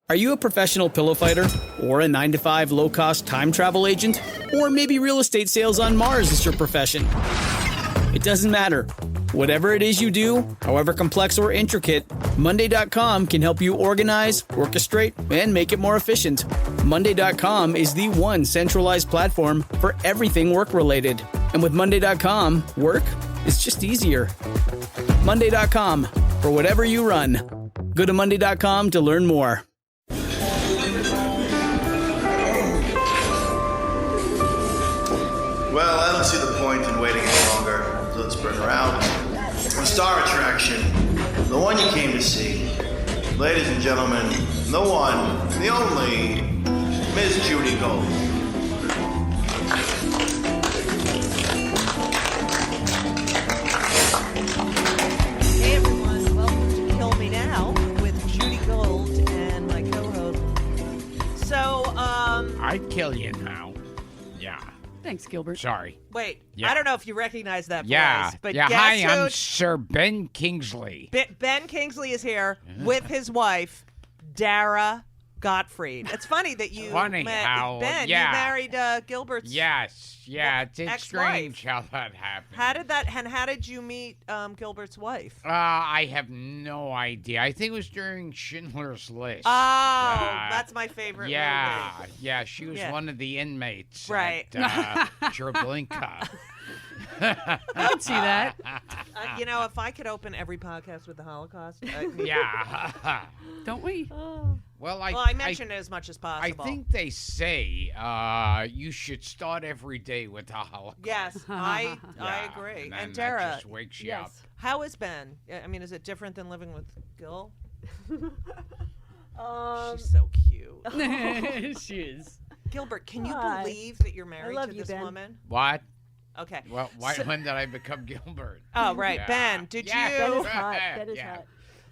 Are you a professional pillow fighter? Or a 9-to-5 low-cost time travel agent? Or maybe real estate sales on Mars is your profession? It doesn't matter. Whatever it is you do, however complex or intricate, Monday.com can help you organize, orchestrate, and make it more efficient. Monday.com is the one centralized platform for everything work-related. And with Monday.com, work is just easier. Monday.com, for whatever you run. Go to Monday.com to learn more. Well, I don't see the point in waiting any longer, so let's bring her out. The star attraction, the one you came to see. Ladies and gentlemen, the one, the only, Miss Judy Gold. Hey everyone, welcome to Kill Me Now with Judy Gold and my co-host. So, I'd kill you now. Yeah. Thanks, Gilbert. Sorry. wait, Yeah. I don't know if you recognize that Yeah. voice, but yeah. guess Hi, who? I'm Sir Ben Kingsley. Ben Kingsley is here with his wife, Dara Gottfried. It's funny that you Funny met how- Ben. yeah. You married Gilbert's. Yes. Yeah. It's ex-wife. strange how that happened. How did you meet Gilbert's wife? I have no idea. I think it was during Schindler's List. Oh, that's my favorite Yeah. movie. Yeah. She was Yeah. one of the inmates. Right. At, Treblinka. I can see that. You know, if I could open every podcast with the Holocaust. Yeah. Don't we? Well, I mentioned it as much as I possible. think they say you should start every day with the Holocaust. Yes, I Yeah, agree. And, And then that Dara, just wakes you up. how is Ben? I mean, is it different than living with Gil? She's so cute. She is. Gilbert, can you Hi. believe that you're married love to you, this Ben. woman? What? Okay. Well, when did I become Gilbert? Oh, right. Yeah. Ben, did Yeah. you? Ben is hot. Ben is Yeah. hot.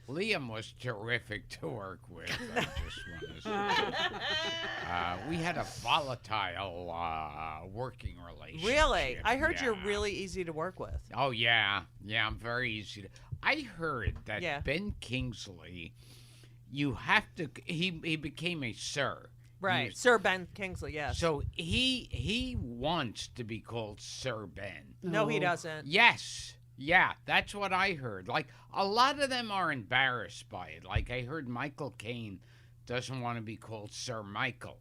Liam was terrific to work with. I just want to say. We had a volatile working relationship. Really? I heard you're Yeah. really easy to work with. Oh, yeah. Yeah, I'm very easy to... I heard that Yeah. Ben Kingsley, you have to... He became a sir. Right. He- Sir Ben Kingsley, yes. So he wants to be called Sir Ben. No, he Oh. doesn't. Yes. Yeah, that's what I heard. Like, a lot of them are embarrassed by it. Like, I heard Michael Caine doesn't want to be called Sir Michael.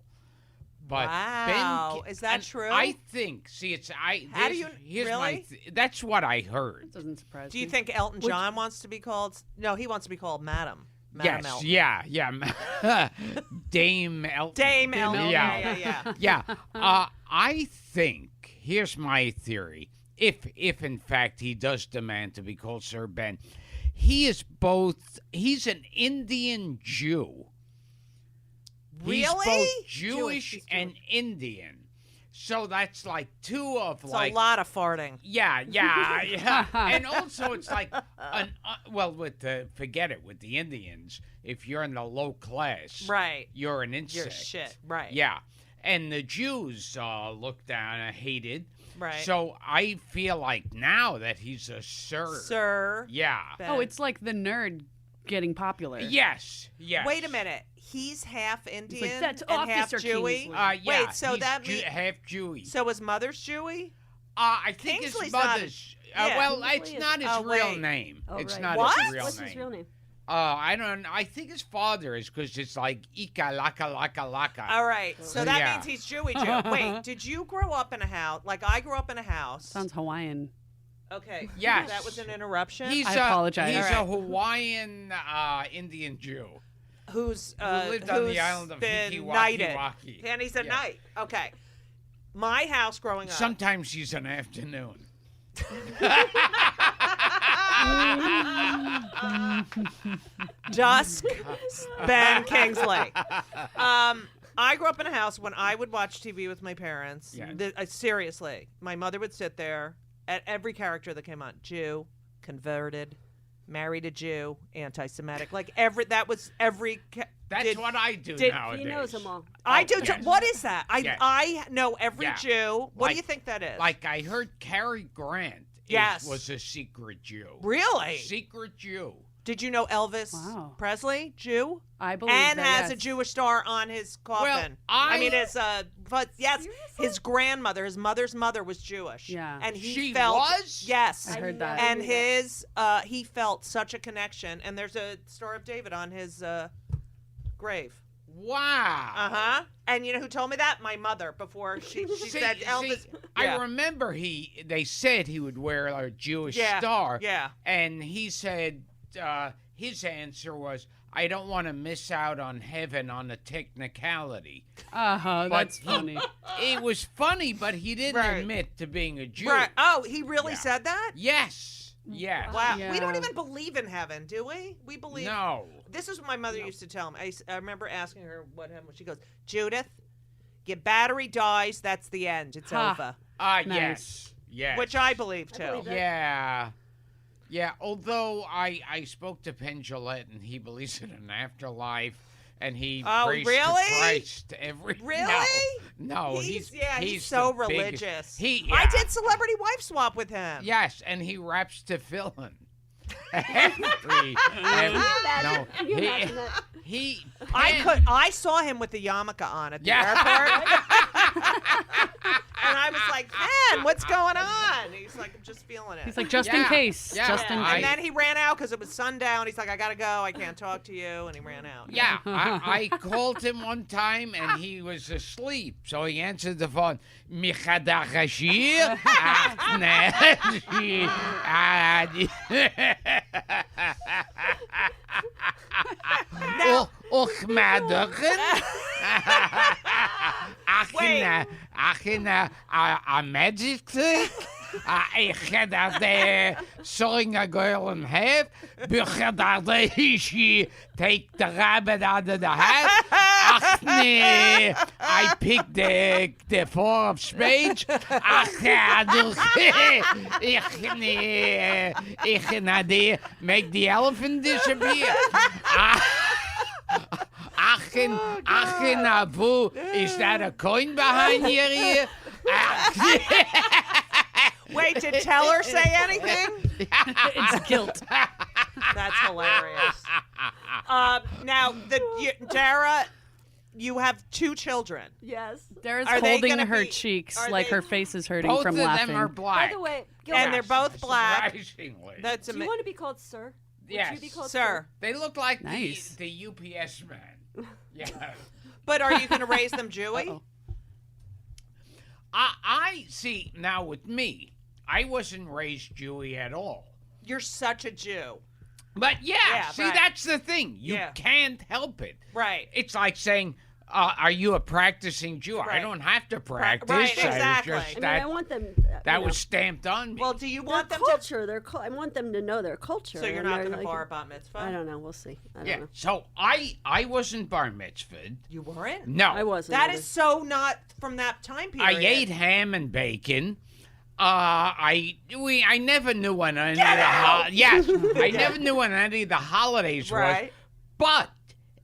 But Wow. Ben, Is that and true? I think, see, it's, How do you- here's really? that's what I heard. Doesn't surprise Do you me. think Elton John wants to be called? No, he wants to be called Madam. Madam Yes, Elton. yeah. Dame Elton. Dame Elton. Yeah. Yeah. Yeah. I think, here's my theory. If in fact he does demand to be called Sir Ben, he's an Indian Jew. He's Really? both Jewish, Jewish he's and Indian. So that's like two of It's like a lot of farting. yeah. And also, it's like forget it with the Indians. If you're in the low class, Right. you're an insect. You're shit. Right. Yeah, and the Jews looked down and hated. Right. So I feel like now that he's a sir. Sir. Yeah. Ben. Oh, it's like the nerd getting popular. Yes. Yes. Wait a minute. He's half Indian "That's and half Officer Jewy. Kingsley." Yeah. Wait, so he's that means half Jewy. so his mother's Jewy? I think Kingsley's his not- mother's. yeah. Well, Kingsley it's is- not his Oh, real wait. name. Oh, It's right. not What? his real What's name. his real name? I don't. I think his father is because it's like Ika Laka Laka Laka. All right. So that Yeah. means he's Jewy Jew. Wait, did you grow up in a house like I grew up in a house? Sounds Hawaiian. Okay. Yes. That was an interruption. He's I apologize. He's All a Hawaiian Indian Jew who's who lived on the who's island of been Hikiwaki knighted. Waki. And he's a Yeah. knight. Okay. My house growing up. Sometimes he's an afternoon. Dusk, Ben Kingsley. I grew up in a house when I would watch TV with my parents. Yeah. Seriously, my mother would sit there at every character that came on. Jew, converted, married a Jew, anti-Semitic. Like that was every. That's what I do did- nowadays. He knows them all. I do. yes. What is that? Yes. I know every Yeah. Jew. What do Like- you think that is? Like I heard Cary Grant Yes. was a secret Jew. Really? Secret Jew. Did you know Elvis Wow. Presley, Jew? I believe And that, has yes. a Jewish star on his coffin. I mean, but yes, his grandmother, his mother's mother was Jewish. Yeah. And he She felt, was? yes. I heard that. And he felt such a connection. And there's a Star of David on his grave. Wow. Uh-huh. And you know who told me that? My mother, before she said Elvis. I remember they said he would wear a Jewish star. Yeah. And he said his answer was, I don't want to miss out on heaven on a technicality. Oh, that's funny. It was funny, but he didn't Right. admit to being a Jew. Right. Oh, he really Yeah. said that? Yes. Yes. Wow. Yeah. We don't even believe in heaven, do we? We believe. No. This is what my mother used to tell me. I remember asking her what heaven was. She goes, Judith, your battery dies, that's the end. It's Ha. over. Nice. Yes. Yes. Which I believe, too. believe that. Yeah. Yeah, although I spoke to Penn Jillette and he believes in an afterlife and he Oh, prays really? to Christ every Really? No, he's he's so the biggest- religious. He I yeah. did celebrity wife swap with him. Yes, and he raps to Philin. Every, no, Can you imagine that? he I saw him with the yarmulke on at the Yeah. airport. And I was like, Ken, what's going on? He's like, I'm just feeling it. He's like, just in Yeah. case. Yeah. Just in I- case. and then he ran out because it was sundown. He's like, I gotta go. I can't talk to you. And he ran out. Yeah, I called him one time and he was asleep, so he answered the phone. Michadachashir, Achina, a magic trick. Ik ga dat sewing a girl in half. She take the rabbit out of the hat. Ach nee, I picked the four of spades. Ach ja, ich na make the elephant disappear. Achin Abu, is that a coin behind your ear? Wait, did Teller say anything? It's guilt. That's hilarious. Now, Dara, you have 2 children. Yes. Dara's Are they holding gonna her be- cheeks are like they- her face is hurting Both from of laughing. them are By black. the way, And Gilbert, they're both black. Surprisingly. That's do you want to be called sir? Would Yes. you be called Sir. They look like Nice. the UPS man. Yeah. But are you going to raise them Jewy? Uh-oh. I see, now with me, I wasn't raised Jewy at all. You're such a Jew. But Yeah, see, right. that's the thing. You Yeah. can't help it. Right. It's like saying, are you a practicing Jew? I Right. don't have to practice. right, I was exactly. just- I mean, that I want them. that you know, was stamped on me. Well, do you their want them to... culture. I want them to know their culture. So you're and not they're going to like- bar a bat mitzvah? I don't know. We'll see. I don't yeah. know. So I wasn't bar mitzvahed. You weren't? No. I wasn't. That either. is so not from that time period. I ate ham and bacon. I never knew when any Get of the out! yes, I never knew when any of the holidays was. Right. But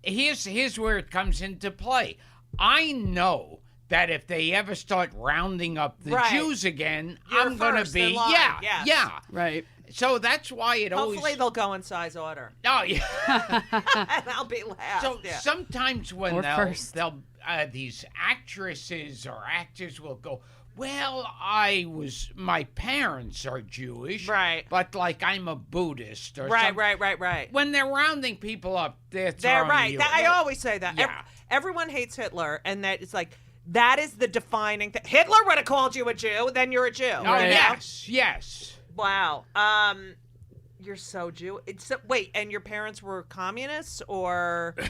here's where it comes into play. I know that if they ever start rounding up the Right. Jews again, You're I'm gonna first in be line, yeah, yes. yeah. Right. So that's why it Hopefully always. they'll go in size order. Oh yeah. And I'll be last. So yeah. sometimes when Or first. they'll these actresses or actors will go, well, my parents are Jewish, Right. But like I'm a Buddhist or Right, something. right. When they're rounding people up, they're They're throwing right. you. I always say that. Yeah. Everyone hates Hitler, and that it's like that is the defining thing. Hitler would have called you a Jew, then you're a Jew. Oh you know? yes. Wow. You're so Jew. Wait, and your parents were communists, or wait,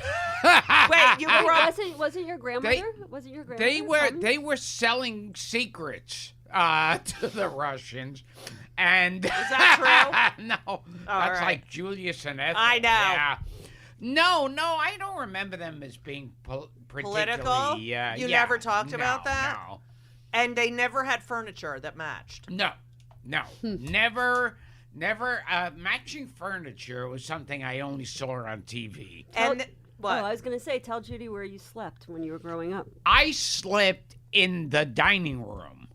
you grew up? Wasn't your grandmother? Wasn't your grandmother? They were selling secrets to the Russians, and is that true? No, that's right. like Julius and Ethel. I know. Yeah. No, I don't remember them as being Political? particularly. You never talked about that? No, And they never had furniture that matched. no, never. Matching furniture was something I only saw on TV. And Oh, what? I was going to say, tell Judy where you slept when you were growing up. I slept in the dining room.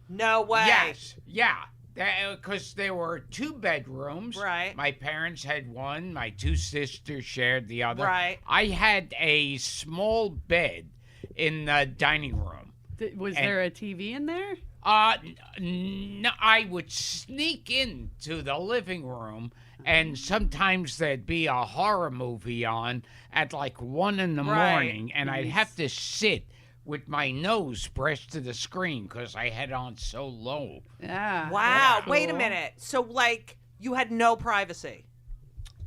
No way. Yes, yeah. Because there were 2 bedrooms. Right. My parents had one. My 2 sisters shared the other. Right. I had a small bed in the dining room. Was there a TV in there? No, I would sneak into the living room, and sometimes there'd be a horror movie on at like 1 in the Right. morning, and I'd have to sit with my nose pressed to the screen because I had on so low. Yeah. Wow. that's Wait a cool. minute. So, like, you had no privacy.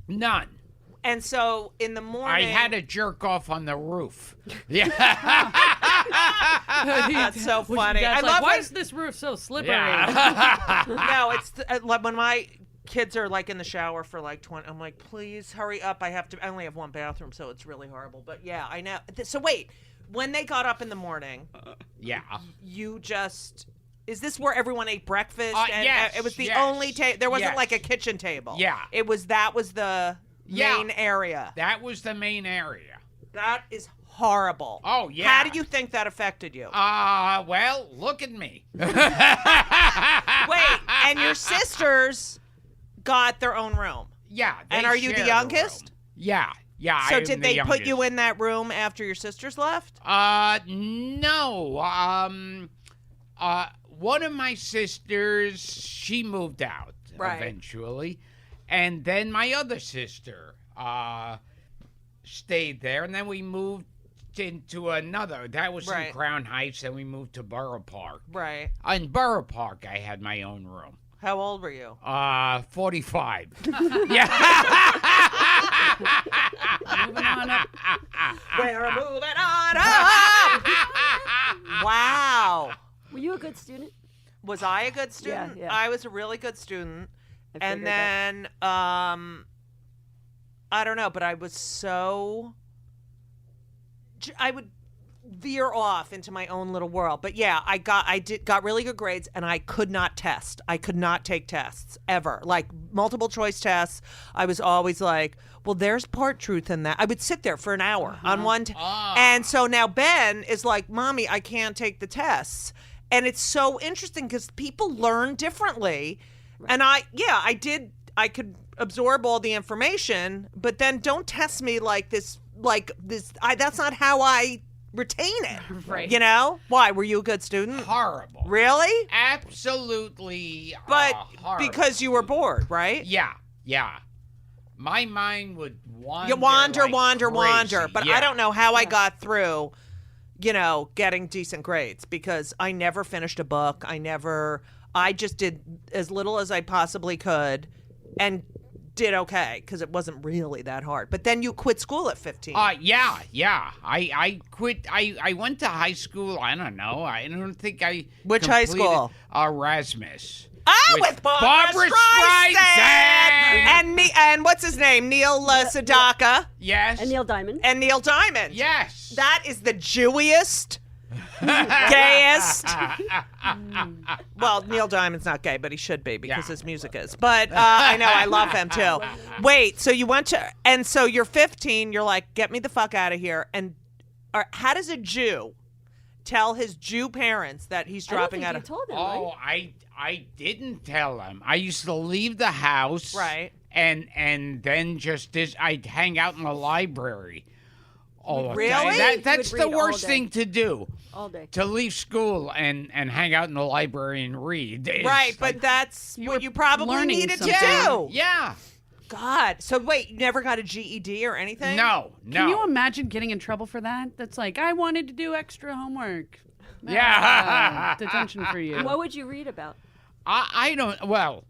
None. And so in the morning. I had to jerk off on the roof. Yeah. That's so Was your funny. dad's I like, love why when- is this roof so slippery? Yeah. No, it's like when my kids are like in the shower for like 20. I'm like, please hurry up. I only have one bathroom, so it's really horrible. But yeah, I know. So wait, when they got up in the morning, Yeah. you just. Is this where everyone ate breakfast? And Yes, it was the yes, only table. There wasn't yes. like a kitchen table. Yeah. That was the Yeah. main area. That was the main area. That is horrible. Oh, yeah. How do you think that affected you? Well, look at me. Wait, and your sisters got their own room. Yeah. And they are you the shared a youngest? room. Yeah. Yeah. So I'm did the they put you youngest. in that room after your sisters left? No. One of my sisters, she moved out Right. eventually. And then my other sister stayed there. And then we moved into another. That was Right. in Crown Heights. Then we moved to Borough Park. Right. In Borough Park, I had my own room. How old were you? 45. Yeah. Moving on up. We're moving on up. Wow. Were you a good student? Was I a good student? Yeah. I was a really good student. I And figured that. then I don't know, but I was so I would veer off into my own little world. But yeah, I got really good grades, and I could not test. I could not take tests ever. Like multiple choice tests, I was always like, well, there's part truth in that. I would sit there for an hour on one and so now Ben is like, Mommy, I can't take the tests. And it's so interesting because people learn differently. And I could absorb all the information, but then don't test me like this. That's not how I retain it. Right. You know? Why? Were you a good student? Horrible. Really? Absolutely But horrible. because you were bored, right? Yeah. My mind would wander. You wander. Crazy. But Yeah. I don't know how I got through, getting decent grades because I never finished a book. I just did as little as I possibly could and did okay because it wasn't really that hard. But then you quit school at 15. Yeah. I quit. I went to high school. I don't know. I don't think I. Which high completed school? Erasmus. With Barbara Streisand! And And what's his name? Neil Sedaka. yes. And Neil Diamond. And Neil Diamond. Yes. That is the Jewiest, gayest. Well, Neil Diamond's not gay, but he should be because Yeah. his music is. But I know, I love him too. Wait, so you went to, and so you're 15, you're like, get me the fuck out of here. And how does a Jew tell his Jew parents that he's dropping out I don't of... think you told them, Oh, right? I didn't tell him. I used to leave the house. Right. And then I'd hang out in the library. Oh, Really? That's You the would read all worst day. thing to do. All day. To leave school and hang out in the library and read. It's Right, but like- that's You what were you probably learning needed something. to do. Yeah. God. So wait, you never got a GED or anything? No. Can you imagine getting in trouble for that? That's like, I wanted to do extra homework. Yeah. Detention for you. What would you read about? I don't. Well,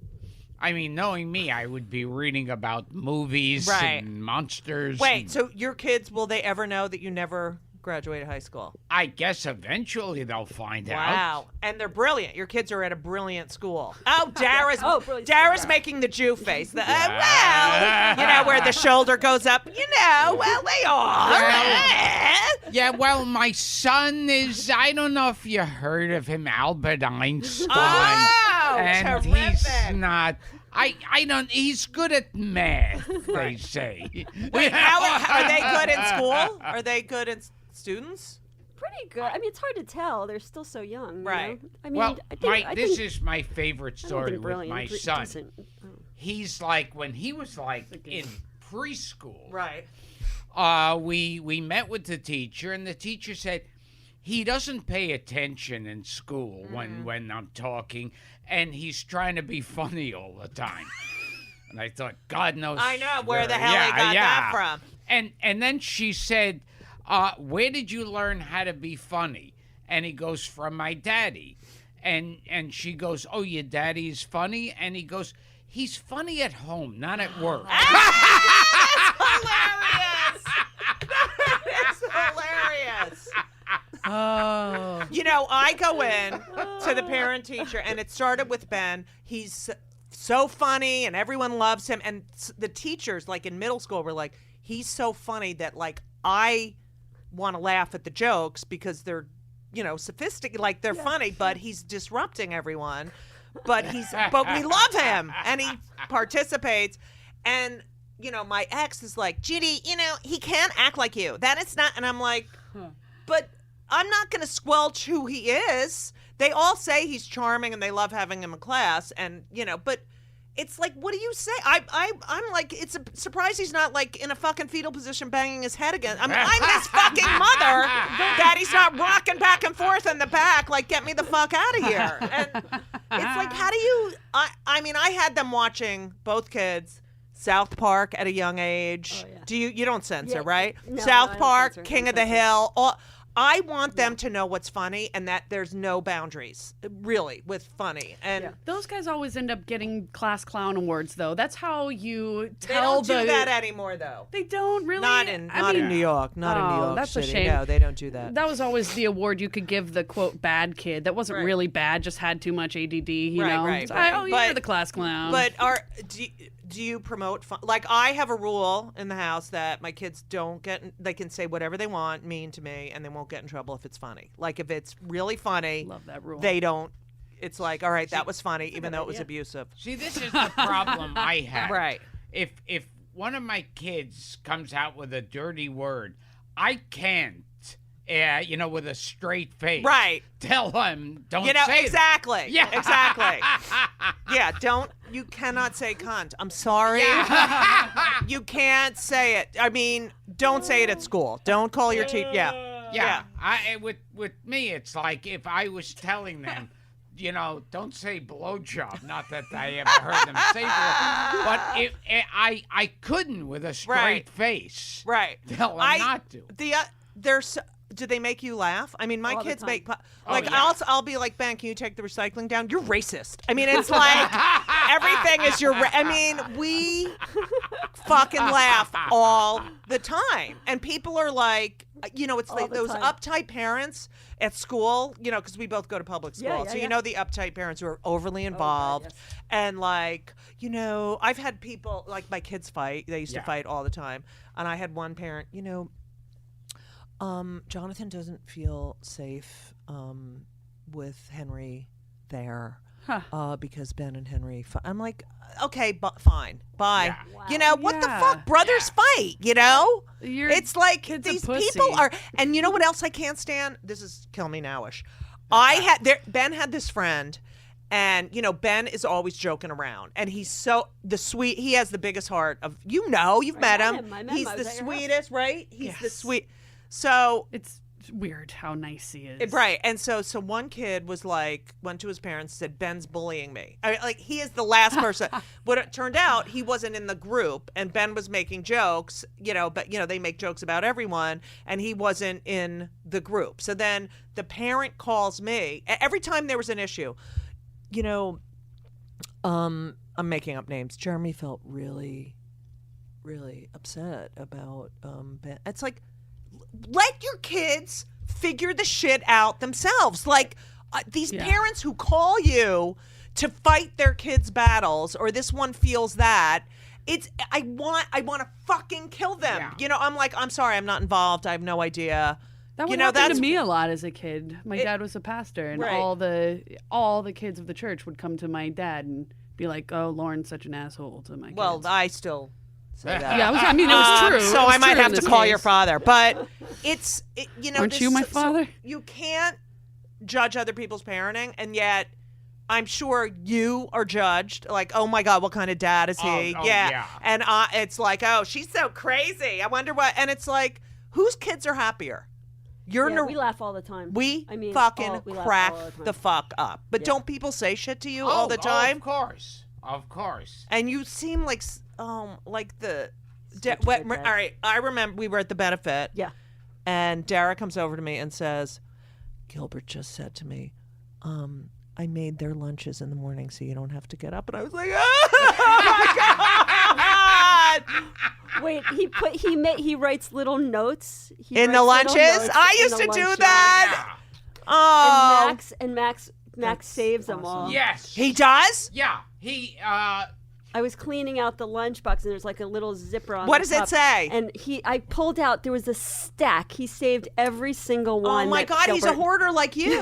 I mean, knowing me, I would be reading about movies Right. and monsters. Wait, and so your kids, will they ever know that you never graduated high school? I guess eventually they'll find out. Wow. And they're brilliant. Your kids are at a brilliant school. Oh, Dara's brilliant. Dara's making the Jew face. Where the shoulder goes up. Well, they are. Yeah, well, my son is, I don't know if you heard of him, Albert Einstein. Oh, and terrific. he's not, I don't, he's good at math, they say. Wait, how are they good in school? Are they good in students? pretty good. I mean, it's hard to tell. They're still so young. You Right. know? I mean, Well, this think, is my favorite I don't story think with brilliant, my but son. decent. Oh. He's like, when he was like in preschool, Right. we met with the teacher, and the teacher said he doesn't pay attention in school when I'm talking, and he's trying to be funny all the time. And I thought, God knows. I know where the hell he got that from. And then she said, where did you learn how to be funny? And he goes, from my daddy. And she goes, oh, your daddy's funny? And he goes, he's funny at home, not at work. Hilarious. That is hilarious. Oh. You know, I go in to the parent teacher, and it started with Ben. He's so funny, and everyone loves him. And the teachers, like in middle school, were like, he's so funny that, like, I want to laugh at the jokes because they're, you know, sophisticated, like they're funny, but he's disrupting everyone. But we love him, and he participates. And, you know, my ex is like, Judy, you know, he can't act like you. That is not, and I'm like, but I'm not going to squelch who he is. They all say he's charming and they love having him in class, and, you know, but it's like, what do you say? I'm like, it's a surprise he's not like in a fucking fetal position banging his head again. I'm his fucking mother. Daddy's not rocking back and forth in the back, like, get me the fuck out of here. And it's like, how do you, I mean, I had them watching, both kids, South Park at a young age. Oh, yeah. You don't censor, right? No, South I don't Park, censor. King I of don't the censor. Hill. I want them to know what's funny and that there's no boundaries, really, with funny. And Those guys always end up getting class clown awards, though. That's how you they tell don't do that anymore, though. They don't really. Not in New York. Not in New York that's a City. shame. No, they don't do that. That was always the award you could give the quote bad kid that wasn't Right. really bad, just had too much ADD. You Right, know, right, It's, right. oh, But- you're the class clown. But do you promote fun? Like, I have a rule in the house that my kids don't get. They can say whatever they want, mean to me, and they won't get in trouble if it's funny. Like, if it's really funny, Love that rule. they don't. It's like, all right, that was funny, even though it was idea. abusive. See, this is the problem I have. Right. If one of my kids comes out with a dirty word, I can't, you know, with a straight face, Right. tell him don't You know, say exactly. Yeah. Exactly. Yeah, you cannot say cunt. I'm sorry. You can't say it. I mean, don't say it at school. Don't call your teacher. Yeah. Yeah, with me, it's like if I was telling them, you know, don't say blowjob. Not that I ever heard them say blow, but I couldn't with a straight Right. face. Right. Tell them not to. Do they make you laugh? I mean, my All the kids time. make Oh, like yeah. I'll be like, Ben, can you take the recycling down? You're racist. I mean, it's like everything is I mean, we fucking laugh all the time, and people are like, you know, it's All like the those time. uptight parents at school, you know, because we both go to public school, Yeah, so yeah. you know the uptight parents who are overly involved, yes. and like, you know, I've had people like my kids fight. They used to Yeah. fight all the time, and I had one parent, you know. Jonathan doesn't feel safe with Henry there because Ben and Henry. I'm like, okay, fine, bye. Yeah. Wow. You know what the Yeah. fuck? Brothers fight. You know, it's like kid's a these pussy. people are. And you know what else I can't stand? This is kill me nowish. Ben had this friend. And, you know, Ben is always joking around. And he's he has the biggest heart of, you know, you've met met him. him. I met him. He's I the was at your house. sweetest, right? He's the Yes. sweet. So, It's weird how nice he is. right. And so one kid was like, went to his parents, said, Ben's bullying me. Like, he is the last person. What it turned out, he wasn't in the group, and Ben was making jokes, you know, but, you know, they make jokes about everyone, and he wasn't in the group. So then the parent calls me. Every time there was an issue, you know, I'm making up names. Jeremy felt really, really upset about Ben. It's like, let your kids figure the shit out themselves. Like these Yeah. parents who call you to fight their kids' battles, or this one feels that. I want to fucking kill them. Yeah. You know, I'm like, I'm sorry, I'm not involved. I have no idea. That would You know, happen that's- to me a lot as a kid. My dad was a pastor, and Right. all the kids of the church would come to my dad and be like, "Oh, Lauren's such an asshole to my kids." Well, I still say that. Yeah, it was true. So I might have to call your father. But Aren't you my father? You can't judge other people's parenting, and yet I'm sure you are judged. Like, oh my God, what kind of dad is he? Yeah. And it's like, oh, she's so crazy. I wonder what. And it's like, whose kids are happier? We laugh all the time. We laugh fucking crack all the time. the fuck up. But don't people say shit to you all the time? Of course. And you seem like the. All right, I remember we were at the benefit. Yeah. And Dara comes over to me and says, Gilbert just said to me, I made their lunches in the morning so you don't have to get up. And I was like, oh my God. Wait, he writes little notes in the lunches? I used to do that. Yeah. Oh. And Max saves them all. Yes. He does? Yeah. He I was cleaning out the lunchbox, and there's like a little zipper on What the does it top. say? And I pulled out, there was a stack. He saved every single one. Oh my God, he's a Gilbert- hoarder like you.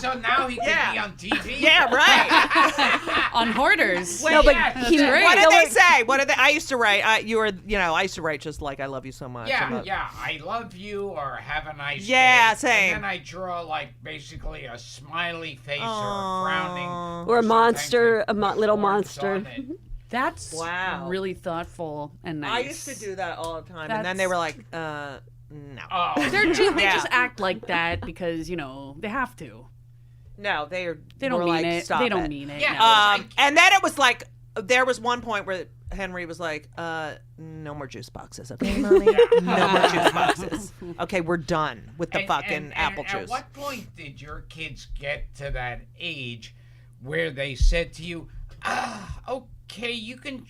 so now he can be on TV. Yeah, right. On Hoarders. No, but Yeah. he, great. What did no, they but- say? What did they? I used to write. I used to write just like I love you so much. Yeah. I love you, or have a nice day. Yeah, same. And then I draw like basically a smiley face or a frowning. Or a something monster, with little words monster. on it. That's Wow. really thoughtful and nice. I used to do that all the time, and then they were like, no. Oh. They Yeah. just act like that because they have to. No, they They were don't mean like, it. Stop They don't it. mean it. Yeah. no. And then it was like, there was one point where Henry was like, no more juice boxes, okay, Mommy? No more juice boxes. Okay, we're done with the fucking apple juice. At what point did your kids get to that age where they said to you, okay, you can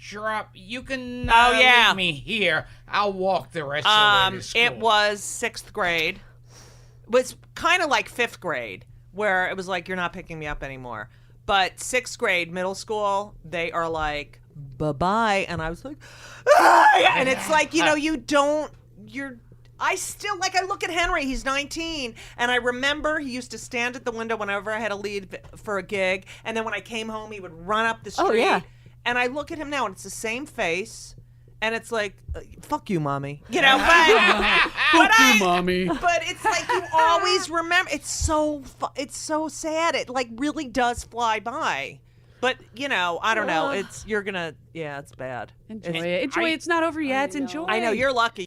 leave me here. I'll walk the rest of the way to school. It was 6th grade. It was kind of like 5th grade, where it was like, you're not picking me up anymore. But 6th grade, middle school, they are like, bye-bye. And I was like, and it's like, I still, like, I look at Henry, he's 19, and I remember he used to stand at the window whenever I had to leave for a gig, and then when I came home, he would run up the street. Oh, yeah. And I look at him now, and it's the same face, and it's like, fuck you, Mommy. Fuck you, Mommy. But it's like you always remember. It's so sad. It like really does fly by. But I don't know. It's bad. Enjoy it. Enjoy it. It's not over yet. Enjoy. I know you're lucky.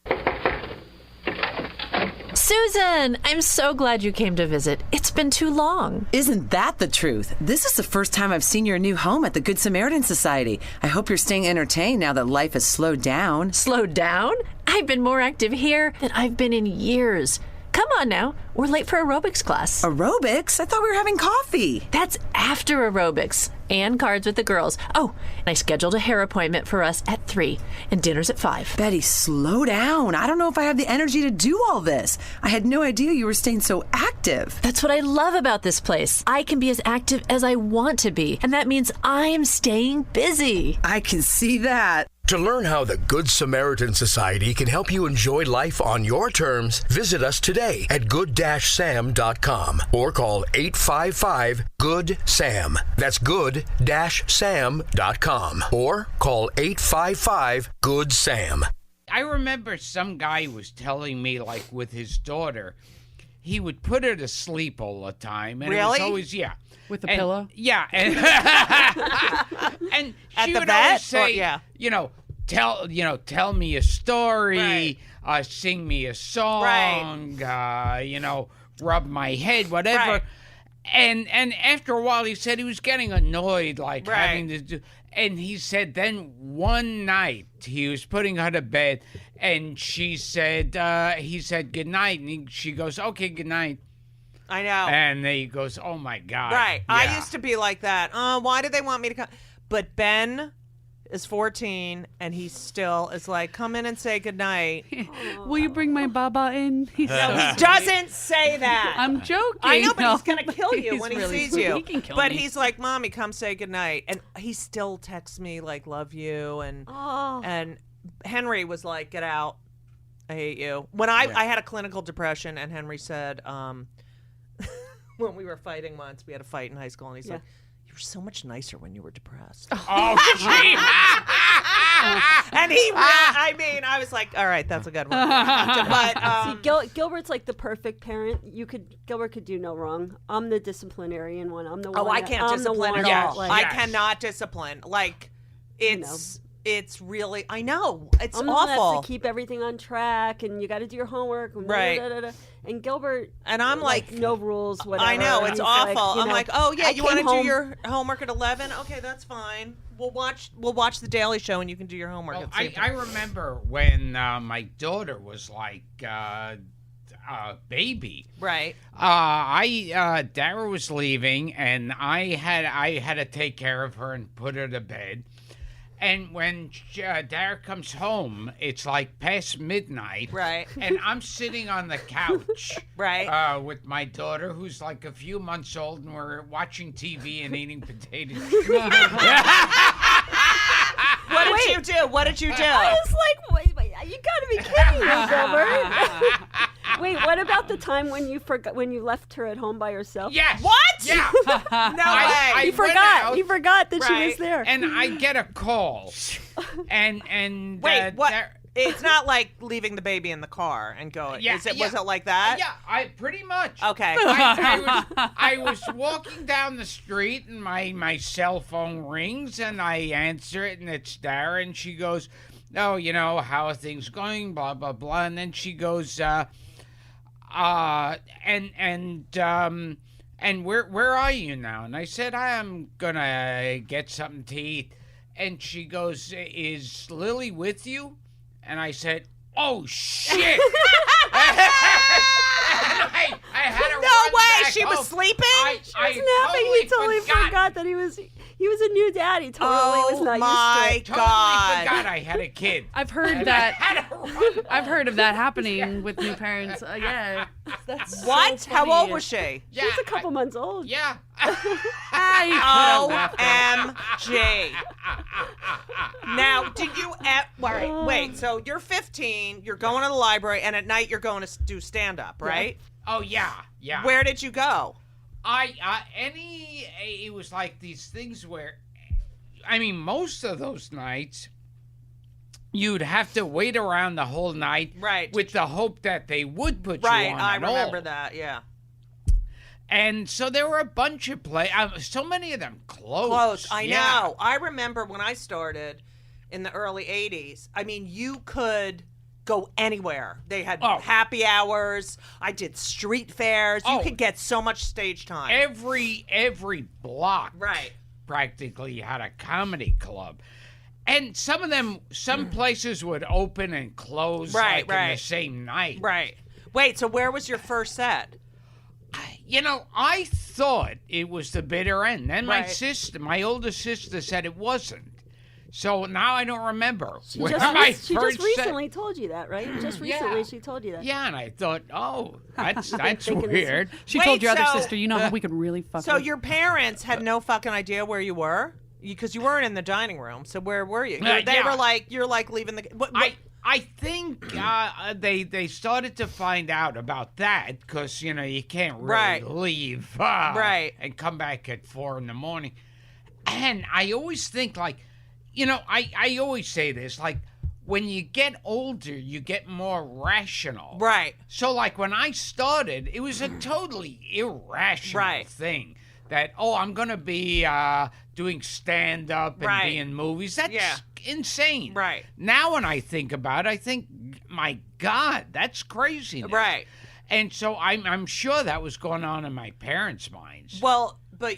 Susan, I'm so glad you came to visit. It's been too long. Isn't that the truth? This is the first time I've seen your new home at the Good Samaritan Society. I hope you're staying entertained now that life has slowed down. Slowed down? I've been more active here than I've been in years. Come on now. We're late for aerobics class. Aerobics? I thought we were having coffee. That's after aerobics and cards with the girls. Oh, and I scheduled a hair appointment for us at 3 and dinner's at 5. Betty, slow down. I don't know if I have the energy to do all this. I had no idea you were staying so active. That's what I love about this place. I can be as active as I want to be, and that means I'm staying busy. I can see that. To learn how the Good Samaritan Society can help you enjoy life on your terms, visit us today at good-sam.com or call 855-GOOD-SAM. That's good-sam.com or call 855-GOOD-SAM. I remember some guy was telling me, like, with his daughter, he would put her to sleep all the time. And Really? It was always, yeah. With a pillow? Yeah. And, and At she the would vet? always say, Or- yeah. tell me a story, Right. sing me a song, rub my head, whatever. Right. And after a while, he said he was getting annoyed, like Right. having to do. And he said then one night he was putting her to bed, and she said, he said good night, and she goes, okay, good night. I know. And then he goes, oh my God. Right. Yeah. I used to be like that. Why do they want me to come? But Ben is 14, and he still is like, come in and say goodnight. Will you bring my Baba in? He's so He sweet. doesn't say that. I'm joking. I know, but No. he's going to kill you He's when he really sees sweet. you. He can kill but me. he's like, Mommy, come say goodnight. And he still texts me, like, love you. And Henry was like, get out. I hate you. When I had a clinical depression, and Henry said, when we were fighting once, we had a fight in high school, and he's like, you were so much nicer when you were depressed. Oh, gee. And I was like, all right, that's a good one. But Gilbert's like the perfect parent. Gilbert could do no wrong. I'm the disciplinarian one. I'm the one. Oh, I can't I'm discipline the at one all. that, I cannot discipline. Like, it's really, I know, it's I'm the one that awful. has to keep everything on track, and you got to do your homework. And Right. And Gilbert, and I'm like, no rules, whatever. I know, it's He's awful. like, I'm like, oh yeah, I you want to came do home- your homework at 11? Okay, that's fine. We'll watch the Daily Show, and you can do your homework. Well, at the same I time. remember when my daughter was like baby. Right. Dara was leaving, and I had to take care of her and put her to bed. And when Dara comes home, it's like past midnight. Right. And I'm sitting on the couch. Right. With my daughter, who's like a few months old, and we're watching TV and eating potatoes. What did you do? What did you do? I was like, wait, you gotta be kidding me, Gilbert. Wait, what about the time when you left her at home by herself? Yes. What? Yeah. No way. You forgot. You forgot that she was there. And I get a call. And Wait, what? It's not like leaving the baby in the car and going. Yeah, Was it like that? Yeah, I pretty much. Okay. I was walking down the street and my cell phone rings and I answer it and it's Dara and she goes, "Oh, how are things going? Blah blah blah." And then she goes, and where are you now?" And I said, "I'm gonna get something to eat." And she goes, "Is Lily with you?" And I said, "Oh shit!" I had to No run way. back She was home. sleeping? I He totally forgot that he was a new dad. He totally was not used to it. Totally forgot I had a kid. I've heard And that. I had to run I've heard of that happening with new parents. Yeah. That's What? so How funny. old was she? She was a couple months old. Yeah. OMG. Now, did you wait, so you're 15, you're going to the library, and at night you're going to do stand-up, right? Oh, yeah. Yeah. Where did you go? It was like these things where, most of those nights, you'd have to wait around the whole night, Right. with the hope that they would put you Right, on I at remember all. that, yeah. And so there were a bunch of so many of them closed. Close, I Yeah. know. I remember when I started in the early 80s, you could go anywhere. They had happy hours. I did street fairs. You could get so much stage time. Every block Right. practically had a comedy club. And some places would open and close in the same night. Right. Wait, so where was your first set? I thought it was the bitter end. Then Right. my older sister said it wasn't. So now I don't remember She where just my she first just recently told you that, right? Just recently Yeah. she told you that. Yeah, and I thought, oh, that's Thinking this- weird. She Wait, told your other so- sister, we could really fuck So with. your parents had no fucking idea where you were? Because you weren't in the dining room. So where were you? They yeah. were like, you're like leaving the... What, I think they started to find out about that because, you can't really Right. leave Right. and come back at 4 a.m. And I always think, like, I always say this, like, when you get older, you get more rational. Right. So, like, when I started, it was a totally irrational thing that, I'm going to be doing stand-up and Right. be in movies. That's insane. Right. Now when I think about it, I think, my God, that's crazy. Right. And so I'm sure that was going on in my parents' minds. Well, but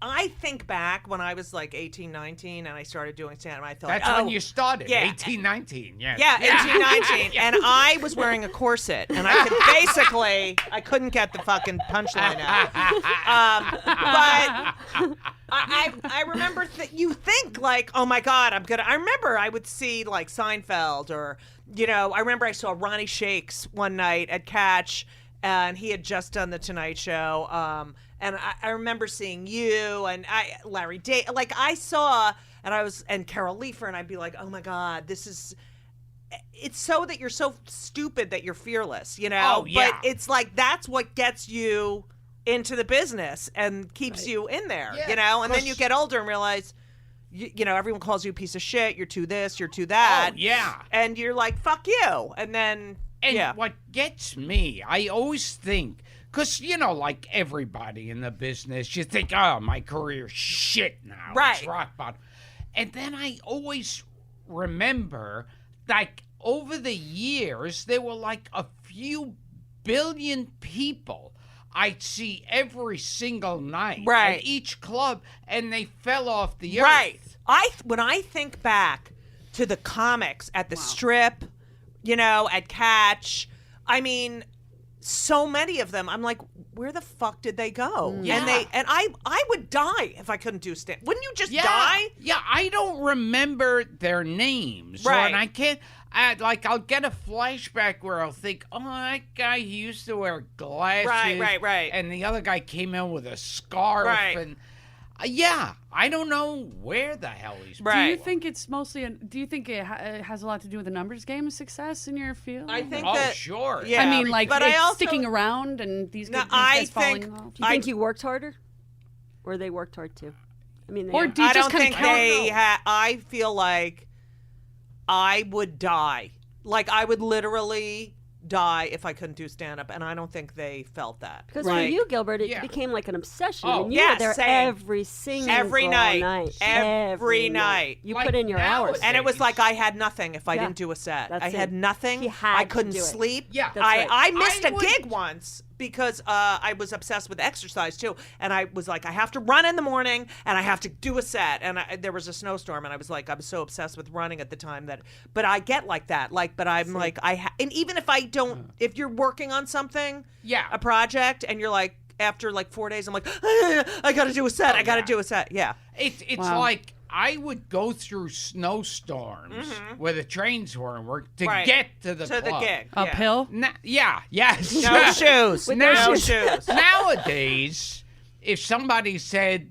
I think back when I was like 18, 19, and I started doing stand-up, I thought, That's when you started, yeah. 18, 19. Yes. Yeah, 18, 19. And I was wearing a corset, and I could I couldn't get the fucking punchline out. But I remember you think like, oh my God, I remember I would see like Seinfeld or, I remember I saw Ronnie Shakes one night at Catch, and he had just done the Tonight Show. And I remember seeing you and Larry Day. Like I saw, and Carol Leifer, and I'd be like, oh my God, it's so that you're so stupid that you're fearless, Oh, yeah. But it's like, that's what gets you into the business and keeps you in there, Yeah, and then you get older and realize you know, everyone calls you a piece of shit. You're too this. You're too that. Oh, yeah. And you're like, fuck you. And then, And what gets me, I always think, because, you know, like everybody in the business, you think, oh, my career's shit now. Right. It's rock bottom. And then I always remember, like, over the years, there were like a few billion people I'd see every single night at each club, and they fell off the earth. Right. When I think back to the comics at the Strip, you know, at Catch, I mean, so many of them, I'm like, where the fuck did they go? Yeah. And I would die if I couldn't do stand. Wouldn't you just Yeah. die? Yeah, I don't remember their names. Right. And I can't, I'll get a flashback where I'll think, oh, that guy, he used to wear glasses. Right. And the other guy came in with a scarf. Right. And yeah, I don't know where the hell he's Right. Do you think it's mostly? Do you think it has a lot to do with the numbers game of success in your field? I think Oh, that. sure. Yeah. I mean, like, but it's I also, sticking around and these No, guys I falling think- off. Do you think you worked harder, or they worked hard too? I mean, Or do you I just don't kind think of they I feel like I would die. Like, I would literally die if I couldn't do stand-up, and I don't think they felt that. because for you, Gilbert, it Yeah. became like an obsession. Oh, and you yeah, were there same. every single Every night. Every Every night. You Like put in your now hours. And it was like I had nothing if I Yeah. didn't do a set. That's I had it. nothing. She had I to couldn't do it. sleep. Yeah. That's right. I missed I a would- gig once because I was obsessed with exercise too, and I was like, I have to run in the morning and I have to do a set. And there was a snowstorm, and I was so obsessed with running at the time that. But I get like that, but I'm like and even if I don't, if you're working on something, a project, and you're like. After like 4 days, I'm like, I got to do a set. I got to do a set. Yeah. It's Wow. like I would go through snowstorms where the trains weren't working to Right. get to the To the club. gig. Uphill. Yes. No shoes. With No no shoes. Nowadays, if somebody said,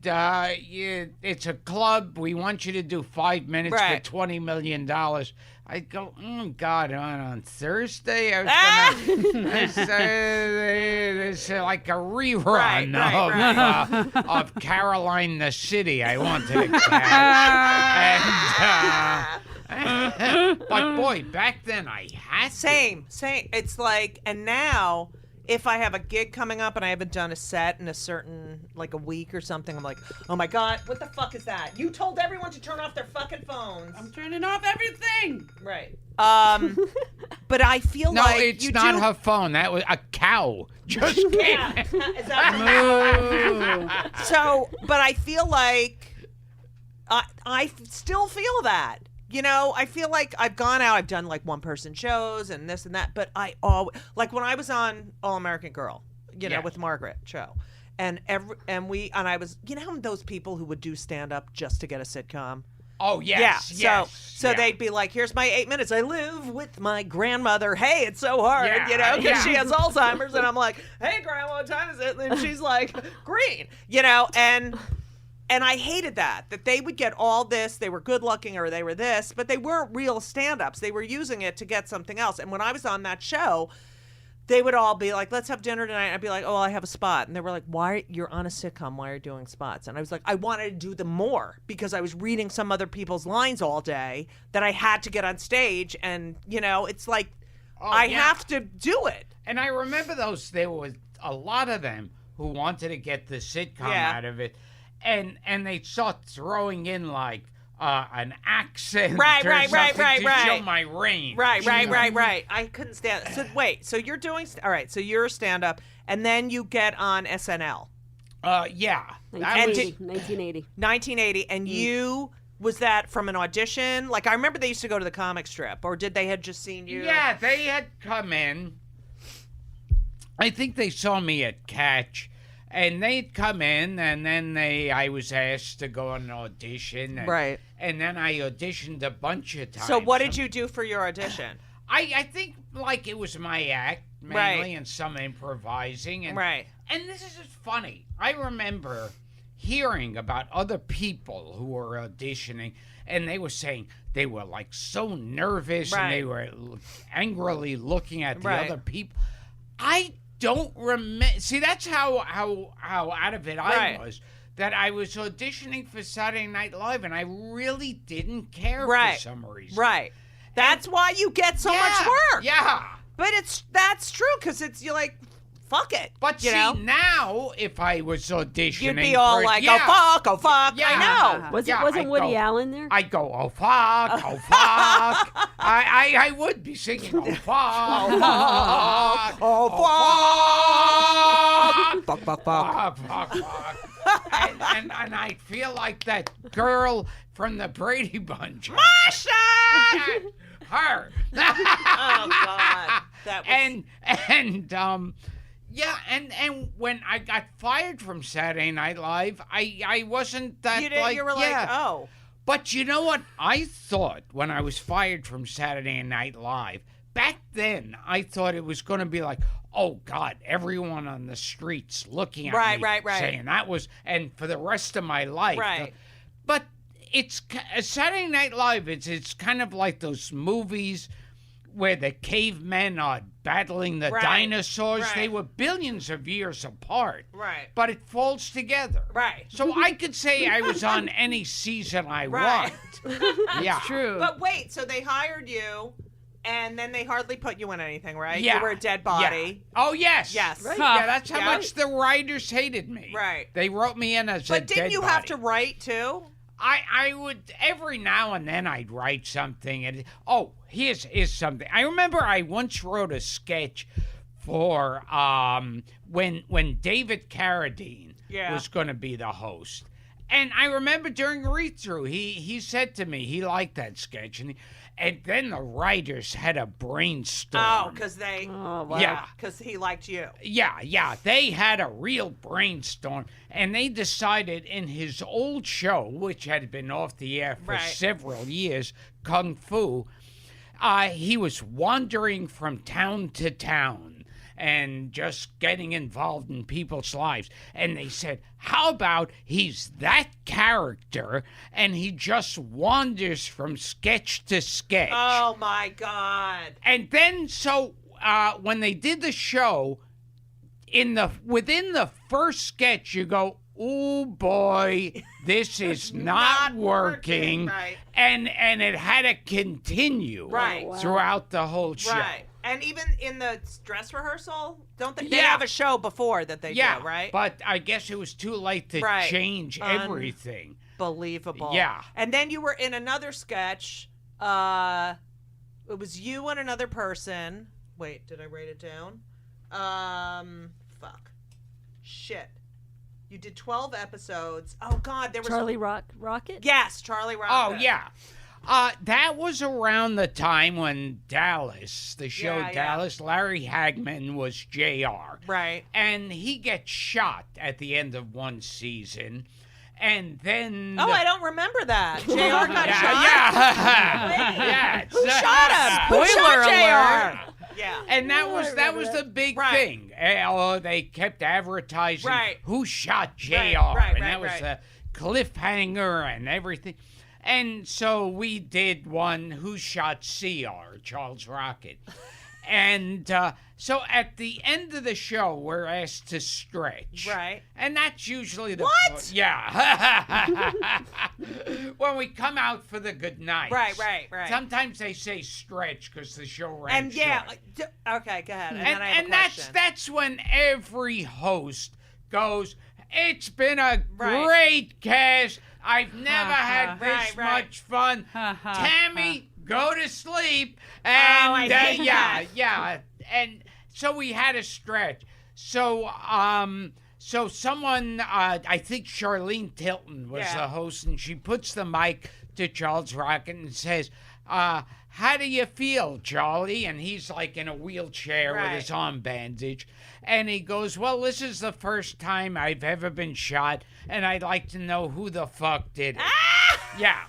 it's a club, we want you to do 5 minutes Right. for $20 million, I'd go, oh, God, on Thursday, I was going to, it's like a rerun of Caroline the City I wanted to catch. But boy, back then I had to. Same. It's like, and now, if I have a gig coming up and I haven't done a set in a certain, like a week or something, I'm like, oh my God, what the fuck is that? You told everyone to turn off their fucking phones. I'm turning off everything. Right. But I feel No, like it's you not do. her phone. That was a cow. Just kidding. Yeah. Is that so, but I feel like I still feel that. You know, I feel like I've gone out, I've done like one-person shows and this and that, but I always, like when I was on All American Girl, you know, Yeah. with Margaret show, and I was, you know, how those people who would do stand-up just to get a sitcom. Oh, yes. Yes. So they'd be like, here's my 8 minutes. I live with my grandmother. Hey, it's so hard, Yeah, you know, because yeah. she has Alzheimer's. And I'm like, hey, Grandma, what time is it? And she's like, green, you know, and I hated that they would get all this. They were good looking or they were this, but they weren't real stand-ups. They were using it to get something else. And when I was on that show, they would all be like, let's have dinner tonight. I'd be like, oh, I have a spot. And they were like, why? You're on a sitcom. Why are you doing spots? And I was like, I wanted to do them more because I was reading some other people's lines all day that I had to get on stage. And, you know, it's like, I have to do it. And I remember there was a lot of them who wanted to get the sitcom out of it. And they start throwing in like an accent Right, or right, right, something right, to right. show my range. Right. you know? I couldn't stand it. So wait, so you're doing, all right, so you're a stand-up and then you get on SNL. Yeah. That was, 1980. 1980, and you, was that from an audition? Like, I remember they used to go to the comic strip, or did they had just seen you? yeah, they had come in. I think they saw me at Catch. And they'd come in, and then I was asked to go on an audition. And, Right. And then I auditioned a bunch of times. So what did you do for your audition? I think, like, it was my act, mainly, Right. and some improvising. And, Right. And this is just funny. I remember hearing about other people who were auditioning, and they were saying they were, like, so nervous, and they were angrily looking at the other people. I don't remember. See, that's how out of it I was. that I was auditioning for Saturday Night Live, and I really didn't care Right. for some reason. Right. That's why you get so much work. Yeah. But that's true because you're like, fuck it. But you see, know? now if I was auditioning, You'd be all for, like, yeah, oh fuck. Yeah. I know. Wasn't Woody Allen there? I'd go, oh fuck, oh fuck. I would be singing, oh fuck, oh fuck, Fuck. fuck. And I feel like that girl from the Brady Bunch. Masha! Her. Oh God. That was... And when I got fired from Saturday Night Live, I wasn't that you were like, oh. But you know what? I thought when I was fired from Saturday Night Live, back then, I thought it was going to be like, oh, God, everyone on the streets looking at me Right. saying that was, and for the rest of my life. Right. But it's Saturday Night Live, it's kind of like those movies where the cavemen are battling the dinosaurs. Right. They were billions of years apart. Right. But it falls together. Right. So I could say I was on any season I Right. want. Yeah. True. But wait, so they hired you, and then they hardly put you in anything, right? Yeah. You were a dead body. Yeah. Oh, yes. Yes. Right. Yeah, that's how Yeah. much the writers hated me. Right. They wrote me in as a But dead didn't you body. have to write too? I would, every now and then I'd write something. And here's something. I remember I once wrote a sketch for when David Carradine was going to be the host. And I remember during read-through, he said to me he liked that sketch. And then the writers had a brainstorm. Oh, because they... Oh, wow. Yeah. Because he liked you. Yeah. They had a real brainstorm, and they decided in his old show, which had been off the air for several years, Kung Fu, he was wandering from town to town and just getting involved in people's lives. And they said, how about he's that character and he just wanders from sketch to sketch? Oh, my God. And then, so when they did the show, within the first sketch, you go, oh boy, this is not working. Right. And it had to continue throughout the whole show. Right. And even in the dress rehearsal, don't they? Yeah. They have a show before that they do, right? But I guess it was too late to change everything. Believable. Yeah. And then you were in another sketch. It was you and another person. Wait, did I write it down? Fuck. Shit. You did 12 episodes. Oh, God. There was Charlie Rocket? Yes, Charlie Rocket. Oh, yeah. That was around the time when Dallas, the show Dallas, Larry Hagman was JR. Right. And he gets shot at the end of one season. And then... I don't remember that. JR got shot? Yeah. Who shot him? Who Spoiler shot alert. JR? Yeah. And that was the big thing. They kept advertising who shot JR. And that was the cliffhanger and everything. And so we did one, who shot CR, Charles Rocket. And so at the end of the show, we're asked to stretch. Right. And that's usually the... What? Yeah. When we come out for the good night. Right. Sometimes they say stretch because the show ran And short. okay, go ahead. And then I have a And question. that's when every host goes, it's been a great cast. I've never had this much fun. Tammy, go to sleep. And I hate that. yeah. And so we had a stretch. So someone, I think Charlene Tilton was the host, and she puts the mic to Charles Rocket and says, how do you feel, Charlie? And he's like in a wheelchair with his arm bandaged. And he goes, well, this is the first time I've ever been shot, and I'd like to know who the fuck did it. Yeah.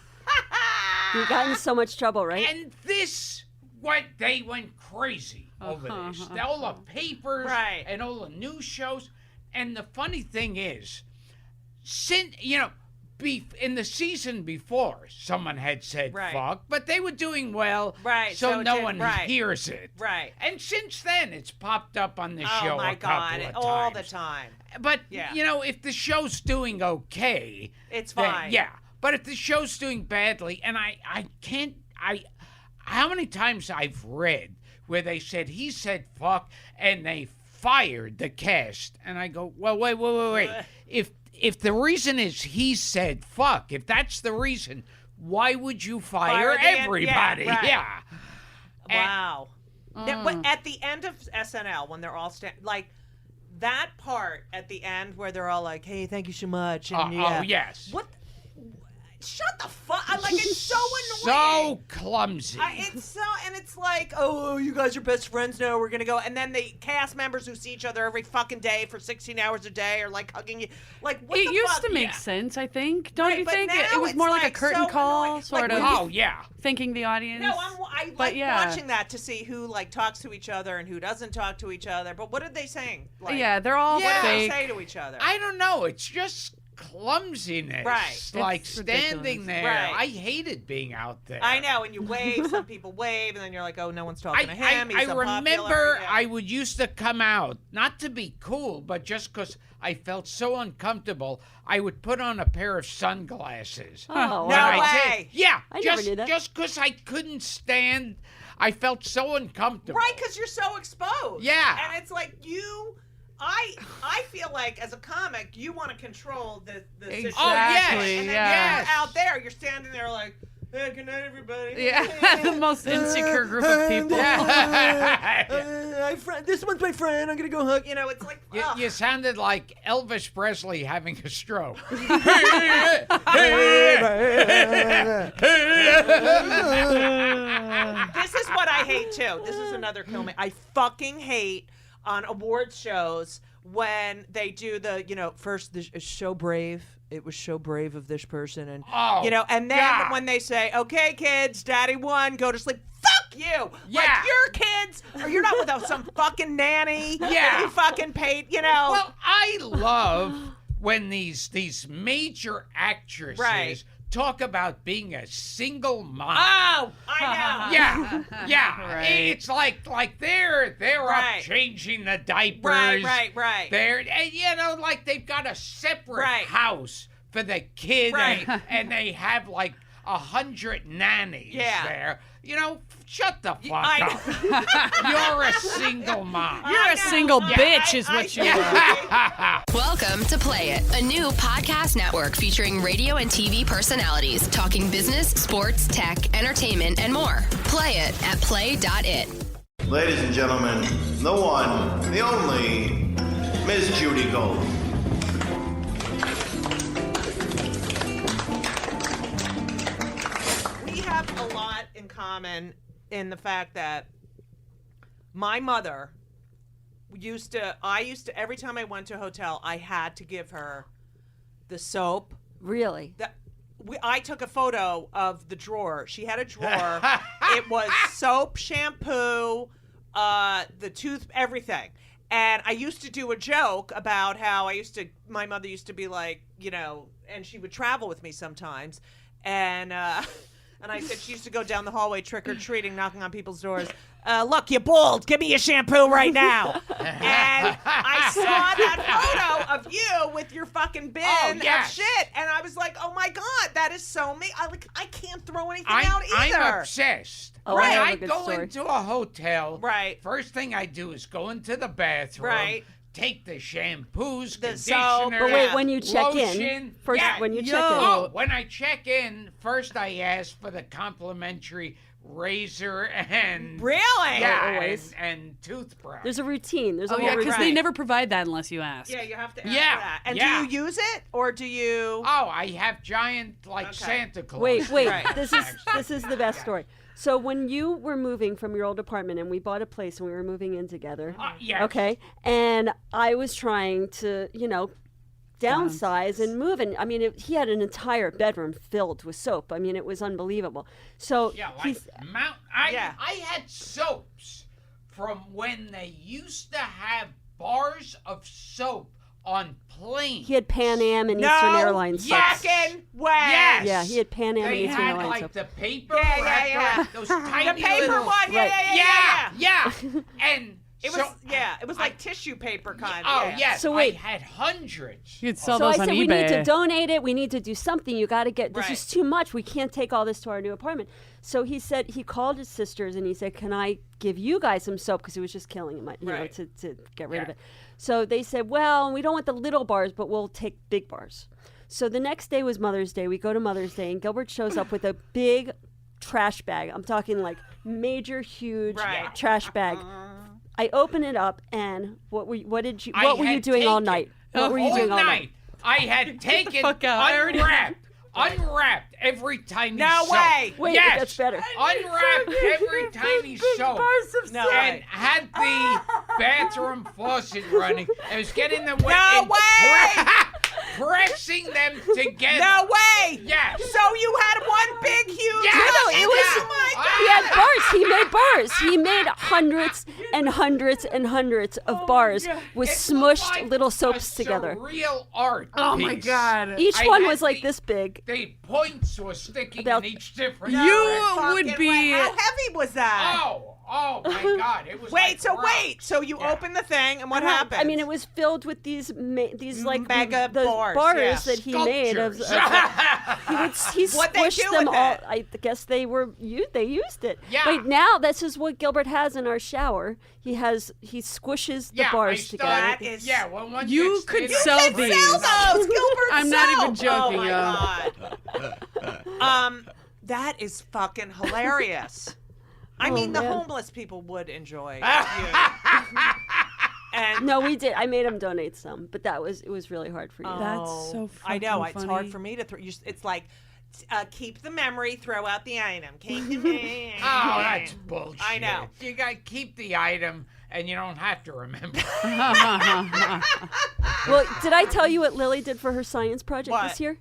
You got in so much trouble, right? And they went crazy over this. All the papers and all the news shows. And the funny thing is, in the season before, someone had said Right. fuck, but they were doing well, Right, so so it no didn't- one right. hears it. Right. And since then, it's popped up on the show Oh my a couple God! of All times. the time. But, Yeah. if the show's doing okay, It's then- fine. yeah. But if the show's doing badly, and how many times I've read where they said he said fuck and they fired the cast, and I go, well, wait. If the reason is he said fuck, if that's the reason, why would you fire everybody? right. Yeah. Wow. But at the end of SNL, when they're all like that part at the end where they're all like, "Hey, thank you so much." And, Oh, yes. What? Shut the fuck! It's so annoying. So clumsy. It's like, oh, you guys are best friends now. We're gonna go, and then the cast members who see each other every fucking day for 16 hours a day are like hugging you. Like, what It the used fuck? to make sense, I think. Don't Right, you but think? It now was it's, more like a like, curtain so call, annoying. sort Like, of. when you- Oh, yeah. Thinking the audience. No, I like yeah. watching that to see who like talks to each other and who doesn't talk to each other. But what are they saying? Like, Yeah, they're all what do they fake. say to each other? I don't know. It's just clumsiness. Right. Like It's standing ridiculous. there. Right. I hated being out there. I know, and you wave. Some people wave, and then you're like, oh, no one's talking to him. I He's so remember popular. Yeah. I would used to come out, not to be cool, but just because I felt so uncomfortable, I would put on a pair of sunglasses. Oh, No And I'd way. say- yeah, I never just knew that. just because I couldn't stand, I felt so uncomfortable. Right, because you're so exposed. Yeah. And it's like I feel like as a comic, you want to control the situation. Oh, yes. And then yeah. you're out there, you're standing there like, hey, good night, everybody. Yeah, the most insecure group of people. This one's my friend. I'm going to go hug. You know, it's like, ugh. You sounded like Elvis Presley having a stroke. This is what I hate too. This is another kill me. I fucking hate on awards shows when they do the, first the show brave. It was so brave of this person, and Oh, and then God. when they say, "Okay, kids, Daddy won, go to sleep." Fuck you! Yeah. Like your kids, or you're not without some fucking nanny. Yeah. You fucking paid. Well, I love when these major actresses Right. talk about being a single mom. Oh, I know. Yeah. Right. It's like they're Right. up changing the diapers. Right. They're like they've got a separate Right. house for the kid, Right. and they have like 100 nannies Yeah. there. Shut the fuck I up. You're a single mom. You're I a know. single Yeah, bitch, is what you are. Welcome to Play It, a new podcast network featuring radio and TV personalities talking business, sports, tech, entertainment, and more. Play it at play.it. Ladies and gentlemen, the one, the only, Miss Judy Gold. We have a lot in common in the fact that my mother I used to every time I went to a hotel, I had to give her the soap. Really? I took a photo of the drawer. She had a drawer. It was soap, shampoo, the tooth, everything. And I used to do a joke about how my mother used to be like, and she would travel with me sometimes. And I said she used to go down the hallway trick-or-treating, knocking on people's doors. Look, you're bald. Give me your shampoo right now. And I saw that photo of you with your fucking bin yes. of shit. And I was like, oh, my God, that is so me. I can't throw anything out either. I'm obsessed. Oh, when I have I a good go story. into a hotel, Right. first thing I do is go into the bathroom, Right. take the shampoos, The conditioner, soap, But wait, when you check lotion. in, first, Yeah. when you check in. Oh, when I check in, first I ask for the complimentary razor and Really? yeah, Always. and toothbrush. There's a routine. There's a Oh, whole yeah, because routine. they never provide that unless you ask. Yeah, you have to ask Yeah, for that. And yeah. do you use it? Or do you... Oh, I have giant like Okay. Santa Claus. Wait. Right. This is the best story. So when you were moving from your old apartment and we bought a place and we were moving in together, yes. okay, and I was trying to, downsize and move, and I mean, he had an entire bedroom filled with soap. I mean, it was unbelievable. So Yeah, like he's I had soaps from when they used to have bars of soap on planes. He had Pan Am and No Eastern Airlines. fucking way. Yes. Yeah, he had Pan Am and They Eastern had Airlines. like the paper Yeah, wrapped yeah. around those tiny The paper little... one. Yeah, Right. yeah. And It was it was like tissue paper kind. Oh, yeah. yes. So wait. I had hundreds. You'd sell So I those said, on we need to eBay. donate it. We need to do something. You got to get, this Right. is too much. We can't take all this to our new apartment. So he said, he called his sisters and he said, can I give you guys some soap? Because he was just killing him, you know, Right. to get rid of it. So they said, well, we don't want the little bars, but we'll take big bars. So the next day was Mother's Day. We go to Mother's Day and Gilbert shows up with a big trash bag. I'm talking like major, huge Right. trash bag. I open it up and what were you doing I all had night? taken What were you all doing all night? I had taken, fuck out. I already- unwrapped every tiny No soap. way. Wait, yes. that's better. Unwrapped every tiny soap. No And way. had the bathroom faucet running. I was getting them wet No and way. pressing them together. No way. Yes. So you had one big, huge. Yes. No, it was. Oh my God. He had bars. He made bars. He made hundreds and hundreds and hundreds of bars with It smushed looked like little a soaps together. Surreal art. Oh my piece. God. Each I one had was like the- this big. The points were sticking About- in each different You direction. would Fucking be- way. How heavy was that? Oh my God! It was. Wait, like rocks. so you open the thing and what happened? I mean, it was filled with these like Mega those bars, yeah. that he made of. Sculptures. He What'd they squished do them with all. it? I guess they used it. Yeah. Wait, now this is what Gilbert has in our shower. He squishes the Yeah, bars I together. That is- Yeah, well, once You it's could in- sell Sell these. those, Gilbert. I'm not sell. even joking, Oh my God. That is fucking hilarious. I mean, the man. homeless people would enjoy you. And No, we did. I made him donate some, but it was really hard for you. That's so I know fucking it's hard funny. for me to throw. It's like keep the memory, throw out the item. Keep the memory. Oh, that's bullshit. I know. You got to keep the item, and you don't have to remember. Well, did I tell you what Lily did for her science project What? this year?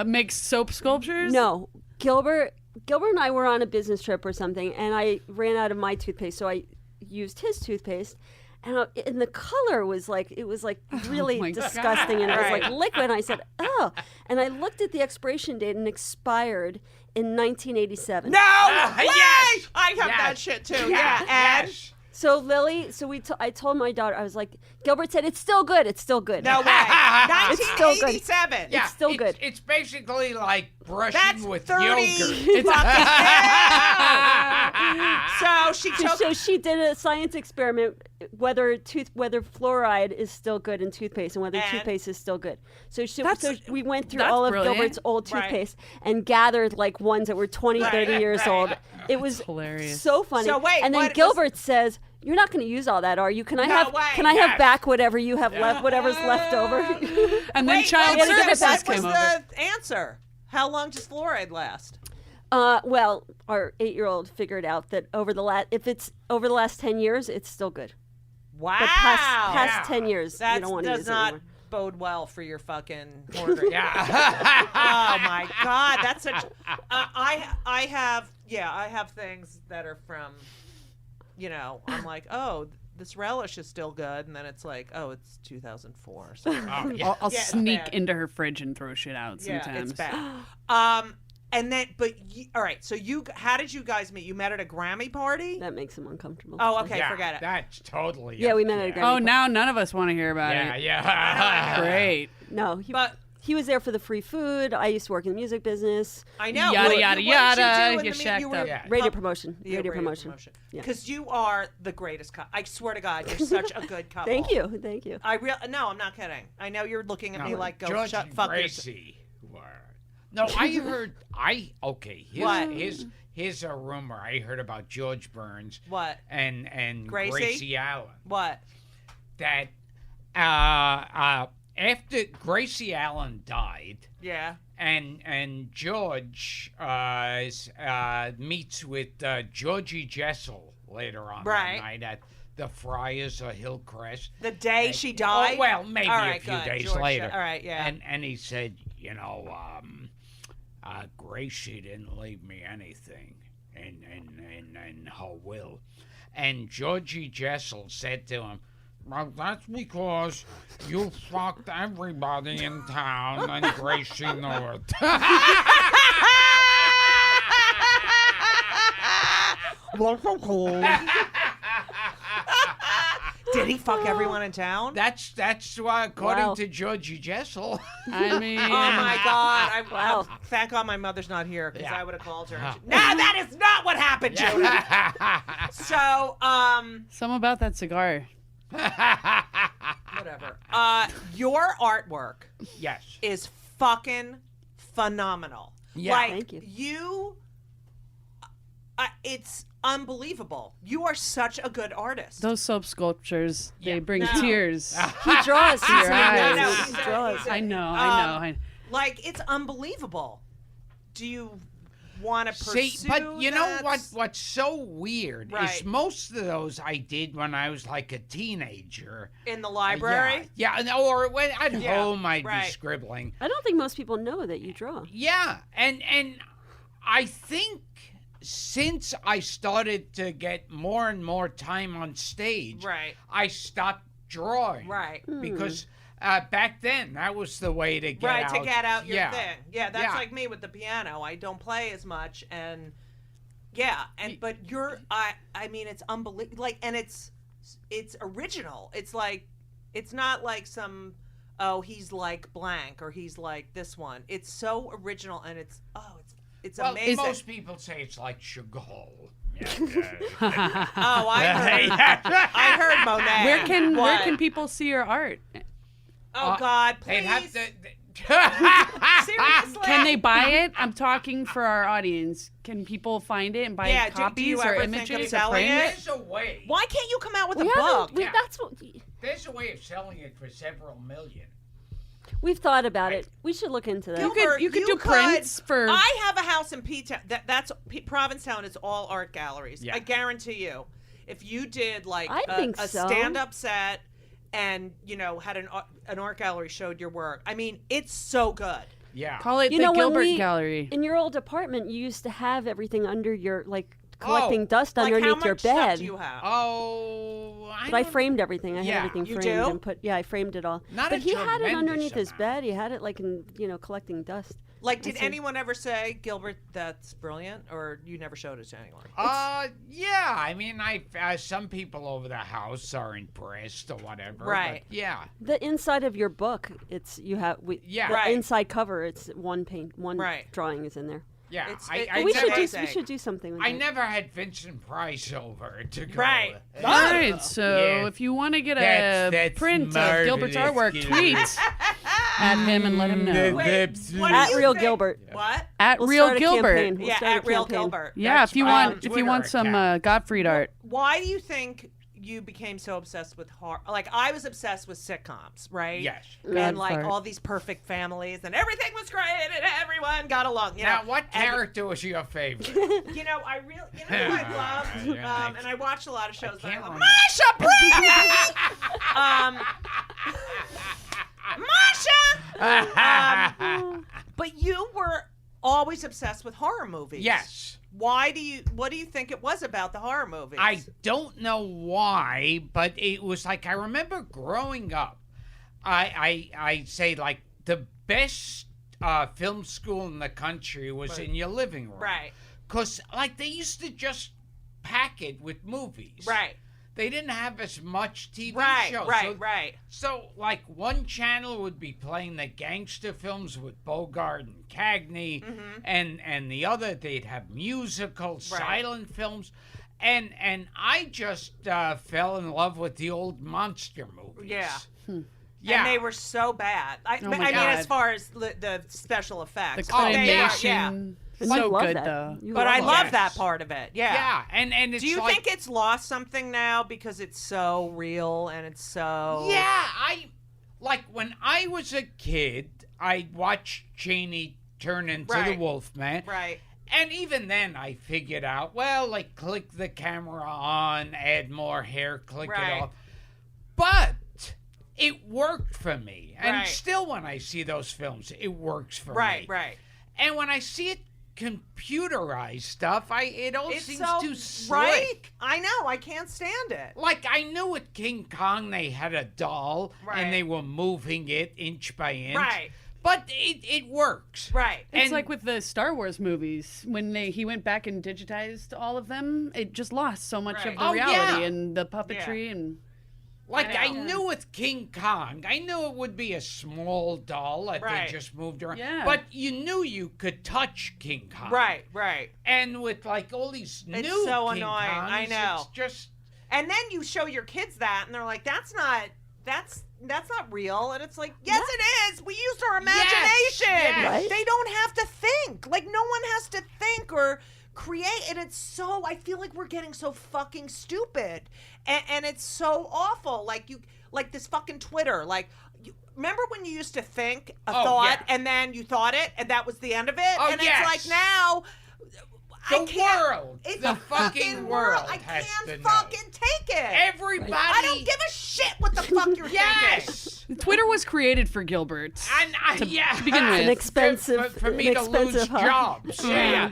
Make soap sculptures? No, Gilbert and I were on a business trip or something, and I ran out of my toothpaste, so I used his toothpaste. And the color was like, it was like really my disgusting, and it was like Right. liquid. And I said, oh. And I looked at the expiration date and expired in 1987. No way! yes! I have Yes! that shit too. Yeah, and Yes! So Lily, I told my daughter, I was like, Gilbert said, it's still good. It's still good. no way. It's still good. 1987. Yeah, It's still good. It's basically like brushing That's with 30 yogurt. fucking So she took. So she did a science experiment whether fluoride is still good in toothpaste and whether And? toothpaste is still good. So we went through that's all of brilliant. Gilbert's old Right. toothpaste and gathered like ones that were 20, 30 years old. It was hilarious. so funny. So wait, and then what was- Gilbert says, "You're not going to use all that, are you? Can I No have way. can I have Yes. back whatever you have left, whatever's left over?" And then Wait, child what was services the, what came was over. the answer? How long does fluoride last? Well, our 8-year-old figured out that if it's over the last 10 years, it's still good. Wow. But past 10 years, that you don't want to does use it not anymore. bode well for your fucking ordering. Yeah. Oh my God, that's such. I have things that are from, I'm like, oh, this relish is still good, and then it's like, oh, it's 2004. So Oh, yeah. I'll Yeah, it's sneak bad. into her fridge and throw shit out yeah, sometimes. it's bad. And then, all right. So how did you guys meet? You met at a Grammy party? That makes him uncomfortable. Oh, okay, Yeah, forget it. That's totally. Yeah, we met at a Grammy. Oh, now none of us want to hear about Yeah, it. yeah. Great. No, he was there for the free food. I used to work in the music business. I know. Yada, What- yada, what did yada, you do in you the shacked you were up. Yeah. Radio promotion. Yeah, Radio promotion. Yeah. Because you are the greatest couple. I swear to God, you're such a good couple. Thank you. No, I'm not kidding. I know you're looking at me like, go George shut and fuck yourself. Gracie were. No, I heard. What? Here's a rumor I heard about George Burns. What? And Gracie? Allen. What? That after Gracie Allen died, Yeah. and George meets with Georgie Jessel later on Right. that night at the Friars or Hillcrest. The day she died? Oh, well, maybe All a right, few good. days George, later. all right, yeah. And he said, Gracie didn't leave me anything in her will. And Georgie Jessel said to him, Well, that's because you fucked everybody in town and Gracie knew it. Did he fuck everyone in town? That's according to Georgie Jessel. I mean, Oh my God! Wow. Thank God my mother's not here because Yeah. I would have called her. No, that is not what happened, Judah. So, something about that cigar. whatever. Your artwork Yes. is fucking phenomenal. Yeah. Like, Thank you. It's unbelievable. You are such a good artist. Those soap sculptures, they bring No. tears. He draws. to your eyes. No, He draws. I know. Like, it's unbelievable. Do you want to pursue See, but you know that? what's so weird Right. is most of those I did when I was like a teenager. In the library? Yeah, or when at Yeah, home I'd right. be scribbling. I don't think most people know that you draw. Yeah, and I think since I started to get more and more time on stage, Right. I stopped drawing. Right. Because back then that was the way to get out. To get out your yeah. thing. Yeah, that's Yeah. like me with the piano. I don't play as much, and but I mean, it's unbelievable. Like, and it's original. It's like, it's not like some, oh, he's like blank or he's like this one. It's so original, and it's amazing. Most people say it's like Chagall. Oh, I heard Monet. Where can people see your art? Oh God, They'd please. have to. Seriously. Can they buy it? I'm talking for our audience. Can people find it and buy Yeah, do copies you or ever think of images or selling print? it? There's a way. Why can't you come out with We a book? haven't. That's what There's a way of selling it for several million. we've thought about it. We should look into that. Gilbert, You could do prints for. I have a house in P-Town. That's Provincetown is all art galleries. Yeah. I guarantee you, if you did like I think a so. stand-up set and had an art gallery showed your work, I mean, it's so good. Yeah. Call it You the know, when Gilbert Gallery. in your old apartment, you used to have everything under your collecting dust Like, how underneath much your stuff bed. do you have? Oh, But I framed everything. I Yeah. had everything You framed do? and put. Yeah, I framed it all. Not but a he had it tremendous underneath his amount. bed. He had it like in collecting dust. Like, did That's a- anyone ever say, Gilbert, that's brilliant, or you never showed it to anyone? Yeah. I mean, some people over the house are impressed or whatever. Right. But yeah. The inside of your book, Yeah. the Right. inside cover. It's one Right. drawing is in there. Yeah. It's- I it- we never- should do something. With I that. never had Vincent Price over to go. Right. All right, so Yeah. if you want to get a That's print of marvelous, Gilbert's artwork, Gilbert. tweet at him and let him know. Wait, what do At you Real think- Gilbert. What? At We'll Real start a Gilbert. campaign. We'll Yeah, start a at Real campaign. Gilbert. Yeah, That's if you my want Twitter some account. Gottfried art. Why do you think you became so obsessed with horror? Like, I was obsessed with sitcoms, right? Yes. And like Godfart. all these perfect families, and everything was great, and everyone got along. Now, know? what And, character was your favorite? I really, who I loved, Yeah, and I watched a lot of shows. can't Like, remember. Masha, please! Masha! But you were always obsessed with horror movies. Yes. What do you think it was about the horror movies? I don't know why, but it was like I remember growing up. I say like the best film school in the country was in your living room, Right. Because like they used to just pack it with movies, Right. They didn't have as much TV Right, shows, right. So like one channel would be playing the gangster films with Bogart and Cagney, and the other they'd have musicals, Right. silent films, and I just fell in love with the old monster movies. Yeah. Yeah, And they were so bad. I Oh mean, my God. as far as the special The effects. claymation. Yeah. And So you love good, that. though. You But I love love Yes. that part of it. Yeah. yeah, and it's Do you like, think it's lost something now because it's so real and it's so... Yeah, I like when I was a kid, I watched Janie turn into the Right. Wolfman. Right. And even then, I figured out, well, like, click the camera on, add more hair, click Right. it off. But it worked for me. And Right. still, when I see those films, it works for me. Right, right. And when I see it computerized stuff, it all It's seems so too slick. right. I know. I can't stand it. Like, I knew with King Kong they had a doll, Right. and they were moving it inch by inch. Right. But it works. Right. It's And- like with the Star Wars movies when he went back and digitized all of them. It just lost so much Right. of the Oh, reality yeah. and the puppetry and. Like, I know. knew with King Kong, I knew it would be a small doll that Right. they just moved around. Yeah. But you knew you could touch King Kong. Right. Right. And with, like, all these It's new so King annoying. Kongs, I know. it's just... And then you show your kids that, and they're like, "That's not real." And it's like, "Yes, it is. We used our imagination. yes. Right? They don't have to think. Like, no one has to think or create." And it's so. I feel like we're getting so fucking stupid, and it's so awful. Like this fucking Twitter. Like, remember when you used to think a thought, yeah. and then you thought it, and that was the end of it? Oh, and yes. it's like now. I The can't- world. It's The a fucking world I has can't to know. fucking take it. Everybody... I don't give a shit what the fuck you're thinking. Yes! Twitter was created for Gilbert. And yeah, to begin with. An expensive, for me an to lose expensive hobby. jobs. Yeah.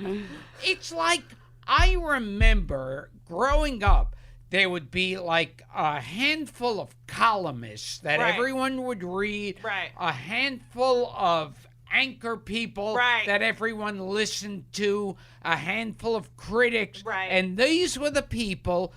It's like I remember growing up, there would be like a handful of columnists that Right. everyone would read, Right. a handful of anchor people Right. that everyone listened to, a handful of critics, Right. and these were the people.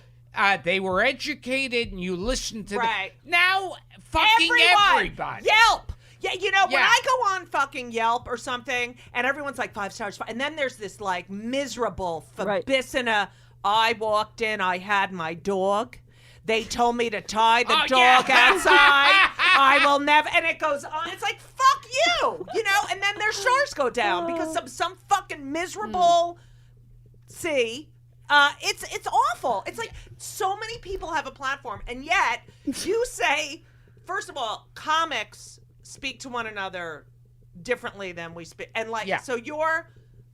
They were educated, and you listened to Right. them. Now, fucking everybody. Yelp. Yeah, you know, when Yeah. I go on fucking Yelp or something, and everyone's like 5 stars, and then there's this like miserable Right. Fabissina. I walked in, I had my dog. They told me to tie the Oh, dog yeah. outside. I will never, and it goes on. It's like, fuck you know. And then their stars go down because some fucking miserable. See, it's awful. It's like so many people have a platform, and yet you say, first of all, comics speak to one another differently than we speak, and like Yeah. so your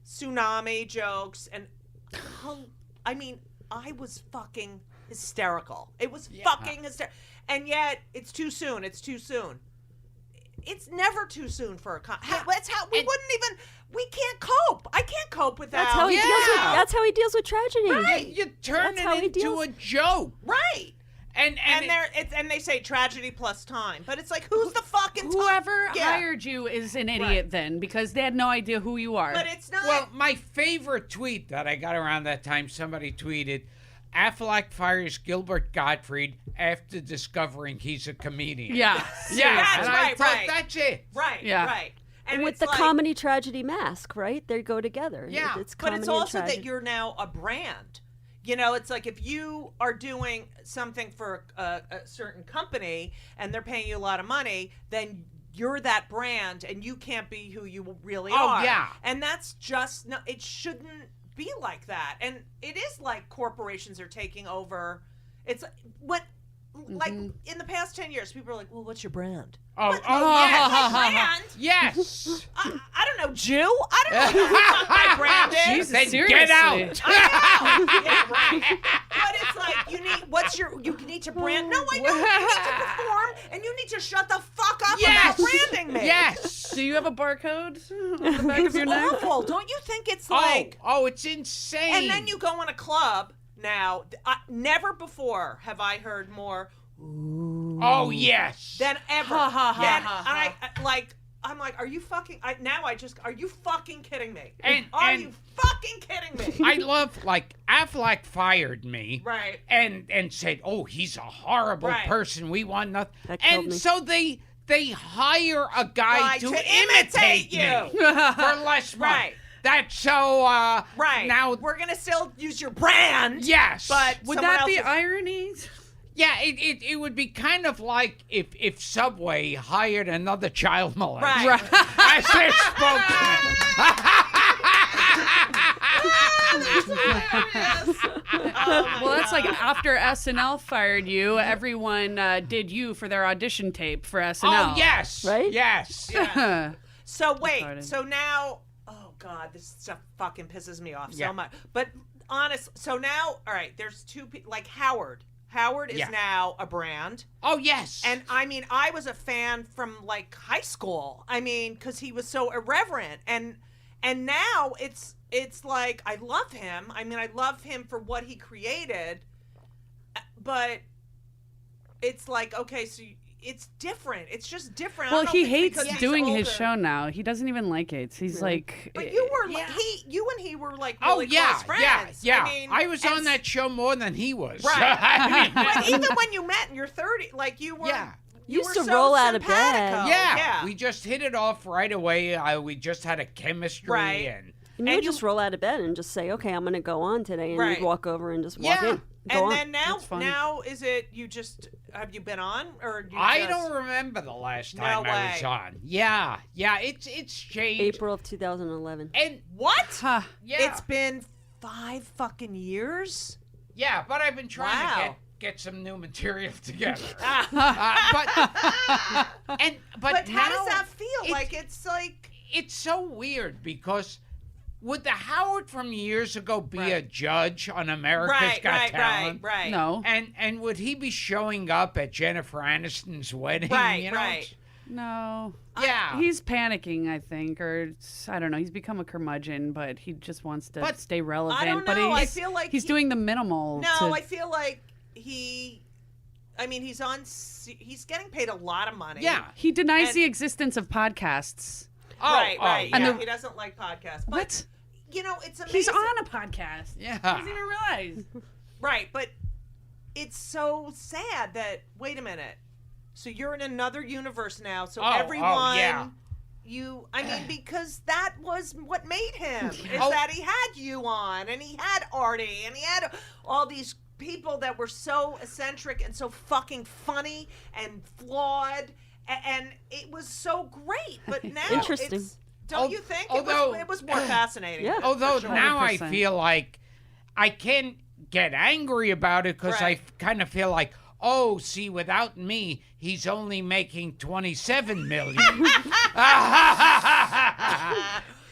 tsunami jokes and I mean, I was fucking hysterical. It was fucking hysterical, and yet it's too soon. It's too soon. It's never too soon for a that's how we wouldn't even. We can't cope. I can't cope with that. That's how he deals with. Yeah. That's how he deals with tragedy. Right. You turn That's how he it into deals- a joke. Right. And And they say tragedy plus time, but it's like who's the fucking Whoever Yeah. hired you is an idiot Right. then because they had no idea who you are. But it's not. well, my favorite tweet that I got around that time, somebody tweeted, Affleck fires Gilbert Gottfried after discovering he's a comedian. yeah. Yeah, That's and I right, thought, right. that's it. right. Yeah. Right. And with it's the like- comedy tragedy mask, right? They go together. Yeah. It's but comedy it's and also tragedy. that you're now a brand. You know, it's like if you are doing something for a certain company and they're paying you a lot of money, then you're that brand and you can't be who you really Oh, are. yeah. And that's just, no, it shouldn't be like that. And it is like corporations are taking over. It's what, like in the past 10 years, people are like, well, what's your brand? Oh, What? yes. My brand? Yes. I don't know, Jew? I don't know what the fuck my brand is. Jesus, Then seriously. get out. I know. Yeah, right. But it's like you need to brand. No, I know. You need to perform, and you need to shut the fuck up Yes. about branding me. Yes. Do you have a barcode on the back of It's your neck? awful. Don't you think it's like? Oh, it's insane. And then you go in a club. Now, never before have I heard more Oh, yes. than ever. Ha, ha, ha, Then ha, I'm like, are you fucking? Are you fucking kidding me? And- are and- you fucking kidding me? I love, like, Affleck fired me. Right. And said, oh, he's a horrible Right. person. We want nothing. That killed And me. so they hire a guy to imitate you. me for less money. Right. That's so, Right. now, we're gonna still use your brand. yes. But Would someone that be else's- irony? yeah, it would be kind of like if Subway hired another child molester Right. as their spokesman. Well, that's like after SNL fired you, everyone did you for their audition tape for SNL. Oh, yes. Right? Yes. So wait, Retarded. so now, oh god, this stuff fucking pisses me off Yeah. so much. But honest, so now, all right, there's two people, like Howard. Howard is Yeah. now a brand. Oh, yes. And I mean, I was a fan from like high school. I mean, because he was so irreverent, and now it's it's like, I love him. I mean, I love him for what he created, but it's like, okay, so it's different. It's just different. Well, I don't he know if it's hates because doing he's his older. show now. He doesn't even like it. He's like, But you were like, you and he were like Oh really yeah, close friends. yeah. I mean, I was on that show more than he was. Right. I mean, But even when you met in your 30s, like you were. Yeah. You Used were to so roll out of simpatico. bed. yeah, we just hit it off right away. We just had a chemistry, Right. and And you would just roll out of bed and just say, okay, I'm going to go on today. And Right. you'd walk over and just walk Yeah. in. Go And on. then That's fun. now is it you just have you been on or you I just, don't remember the last No time I was way. on. Yeah, it's changed. April of 2011. And What? huh. yeah, It's been 5 fucking years. yeah, but I've been trying to Wow. get some new material together. Ah. But how does now that feel? Like it's like it's so weird because would the Howard from years ago be a judge on America's Got Talent? right. No. And would he be showing up at Jennifer Aniston's wedding? Right, you know? right. No. Yeah. He's panicking, I think, or I don't know. He's become a curmudgeon, but he just wants to But stay relevant. I don't But know. I he's, feel like he's doing the minimal. No, to, I feel like he's getting paid a lot of money. Yeah. he denies and- the existence of podcasts. Right. yeah. Yeah, he doesn't like podcasts. But, What? You know, it's amazing. He's on a podcast. Yeah. He doesn't even realize. Right, but it's so sad that, wait a minute, so you're in another universe now, so everyone, yeah. I mean, because that was what made him, is Oh. that he had you on, and he had Artie, and he had all these people that were so eccentric and so fucking funny and flawed, and it was so great, but now Interesting. it's, don't you think? although- it was more fascinating. Yeah. Although For sure. now I 100%. feel like I can't get angry about it because Right. I kind of feel like, oh, see, without me, he's only making $27 million.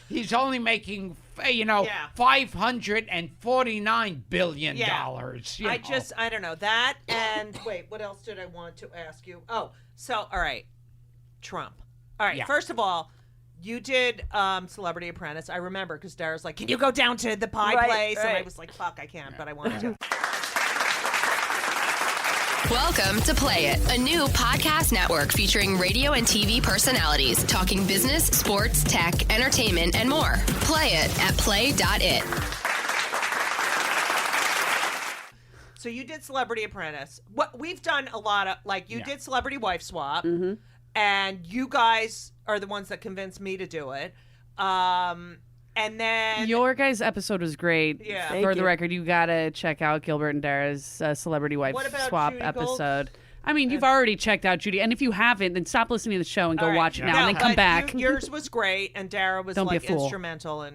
He's only making, Yeah. $549 billion. Yeah. you know. I don't know that. And wait, what else did I want to ask you? Oh, so, all right, Trump. All right, Yeah. first of all, you did Celebrity Apprentice. I remember because Dara's like, can you go down to the pie Right, place? And I right. was like, fuck, I can't, but I wanted to. Welcome to Play It, a new podcast network featuring radio and TV personalities talking business, sports, tech, entertainment, and more. Play it at play.it. So you did Celebrity Apprentice. What we've done a lot of, like, you did Celebrity Wife Swap, and you guys are the ones that convinced me to do it. And then Your guys' episode was great. Yeah. For Thank the you. record, you gotta check out Gilbert and Dara's Celebrity Wife What about Swap Judy Gold? episode. I mean, you've already checked out Judy, and if you haven't, then stop listening to the show and go All right. watch it now, No, and then come but back. yours was great, and Dara was Don't be a like fool. instrumental in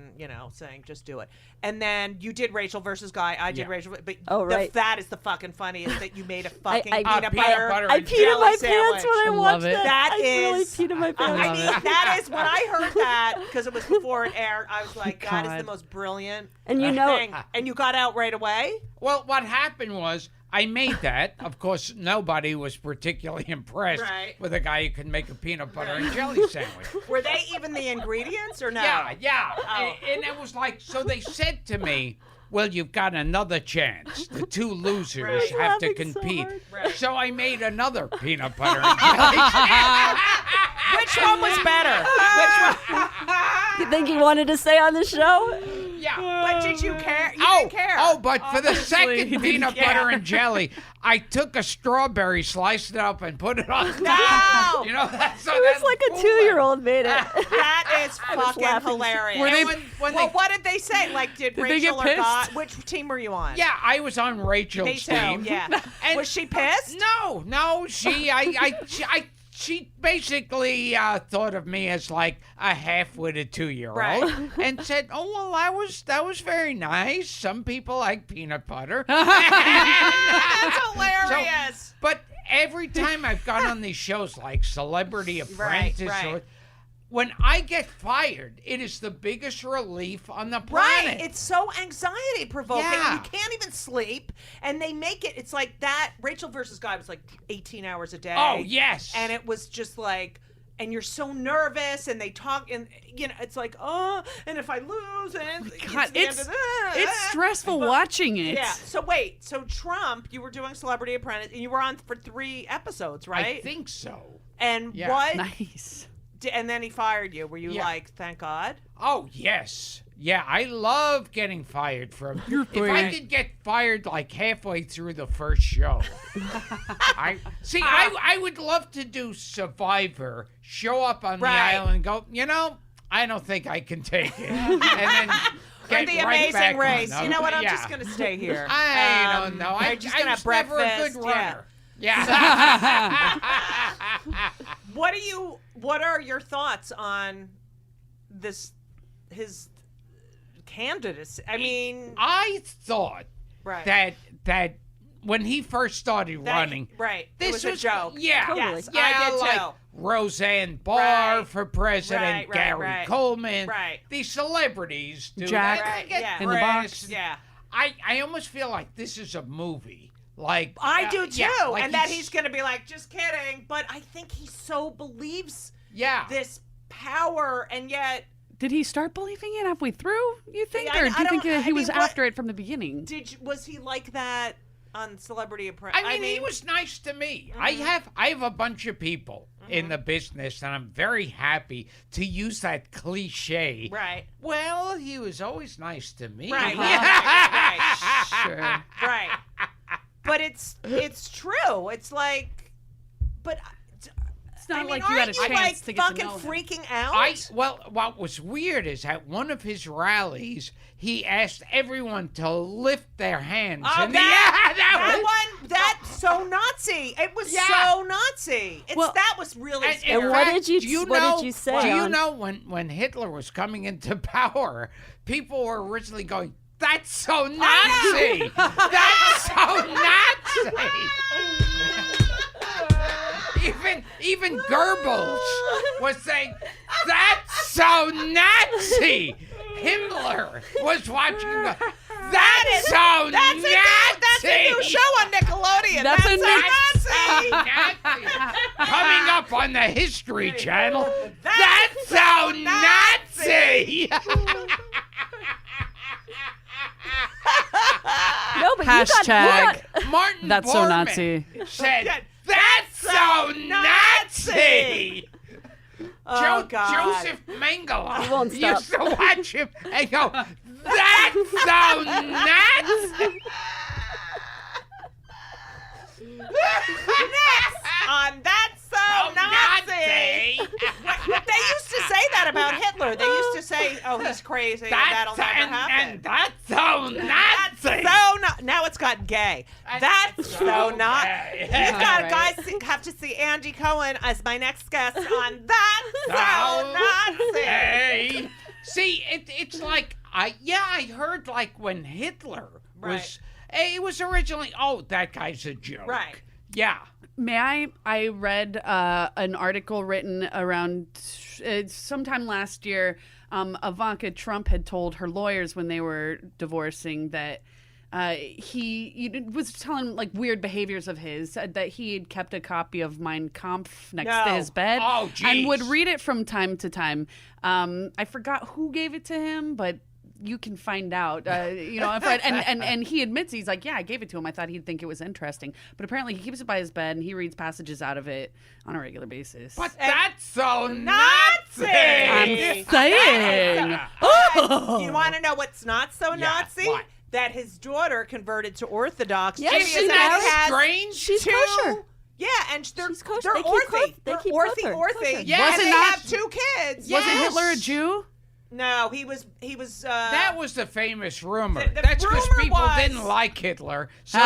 saying just do it. And then you did Rachel versus Guy. I did Yeah. Rachel, but Oh, right. that is the fucking funniest that you made a fucking I- peanut peanut butter. butter I and peed in jelly my sandwich. pants when I I watched love it. that. That I really is- peed in my I pants. mean, love it. that is when I heard that because it was before it aired. I was like, that is God. the most brilliant And you know- thing. And you got out right away. Well, what happened was I made that. Of course, nobody was particularly impressed Right. with a guy who could make a peanut butter and jelly sandwich. Were they even the ingredients or no? Yeah. Oh. And it was like, so they said to me, well, you've got another chance. The two losers Right. have to laughing so compete. hard. Right. So I made another peanut butter and jelly sandwich. Which one was better? Which one? You think he wanted to stay on the show? Yeah. But did you care? You didn't care. But for the Obviously, he second didn't peanut care. butter and jelly, I took a strawberry, sliced it up, and put it on top. No! You know, that's so It was that's like a cool. 2-year-old made it. That is fucking laughing. hilarious. Were they- when well, they- what did they say? Like, did they Rachel get or pissed? God? Which team were you on? Yeah, I was on Rachel's Me too. team. Yeah. And- Was she pissed? No. She basically thought of me as like a half-witted 2-year-old, Right. and said, "Oh well, that was very nice. Some people like peanut butter." That's hilarious. But every time I've gone on these shows like Celebrity Apprentice, right. when I get fired, it is the biggest relief on the Right. planet. It's so anxiety provoking. Yeah. You can't even sleep. And they make it's like that. Rachel versus Guy was like 18 hours a day. Oh, yes. And it was just like, and you're so nervous, and they talk, and it's like, and if I lose, and God, it's it's stressful watching it. Yeah. So wait, so Trump, you were doing Celebrity Apprentice, and you were on for 3 episodes, right? I think so. And Yeah. what? Nice. And then he fired you. Were you like, thank God? Oh, yes. Yeah, I love getting fired from. If I could get fired like halfway through the first show, I would love to do Survivor, show up on the island, and go, I don't think I can take it, and then get the right back Amazing Race. on. You know what? I'm just gonna stay here. I don't know. I just gonna was have never a breakfast. good runner. Yeah. What are your thoughts on his candidacy? I mean, I thought that when he first started running, this was a joke. Yeah, Totally. Yes, yeah, I did like too. Roseanne Barr for president, Gary right. Coleman, Right. these celebrities do Jack that. They get in the press. box. Yeah. I almost feel like this is a movie. Like I do too, like and that he's gonna be like, just kidding. But I think he so believes this power, and yet Did he start believing it halfway through, you think? Yeah, Or do you think I he was mean, what- after it from the beginning? was he like that on Celebrity Apprentice? I mean, he was nice to me. Mm-hmm. I have a bunch of people in the business, and I'm very happy to use that cliche. Right. Well, he was always nice to me. Right. Sure. Right. But it's true. It's like, but It's not I mean, like you had a aren't you, chance like, to get to fucking know him. freaking out. Well, what was weird is at one of his rallies, he asked everyone to lift their hands. Oh, in that's so Nazi. It was so Nazi. That was really scary. And what did you say? Do you know when Hitler was coming into power, people were originally going, "That's so Nazi! That's so Nazi!" Even Goebbels was saying, "That's so Nazi!" Himmler was watching the. That's Nazi! That's a new show on Nickelodeon. That's a new- Nazi. Nazi. Coming up on the History Channel. That's so Nazi! No, but Hashtag. Martin That's so Bormann Nazi. said, "That's so Nazi!" Oh, God. Joseph Mengele won't stop. used to watch him and go, "That's so Nazi!" Next on That's So Nazi. But they used to say that about Hitler. They used to say, "Oh, he's crazy. And that'll never happen." And that's so Nazi. Now it's gotten gay. That's so not. gay. You've got Right. guys have to see Andy Cohen as my next guest on That's So Nazi. Hey. See, it's like I heard like when Hitler was. It was originally, that guy's a joke. Right. Yeah. I read an article written around sometime last year. Ivanka Trump had told her lawyers when they were divorcing that he was telling like weird behaviors of his, that he had kept a copy of Mein Kampf next to his bed and would read it from time to time. I forgot who gave it to him, but you can find out, and he admits, he's like, yeah, I gave it to him. I thought he'd think it was interesting. But apparently he keeps it by his bed and he reads passages out of it on a regular basis. But that's so Nazi! I'm saying. You want to know what's not so Nazi? what? That his daughter converted to Orthodox. Yeah, Judaism isn't and that has strange? She's two- kosher. Yeah, and they're She's kosher. they're They keep orthy. kosher. They They're keep orthy. kosher. Yeah, and Was it they not- have 2 kids. Wasn't Hitler a Jew? No, he was. That was the famous rumor. The That's because rumor people was- didn't like Hitler. So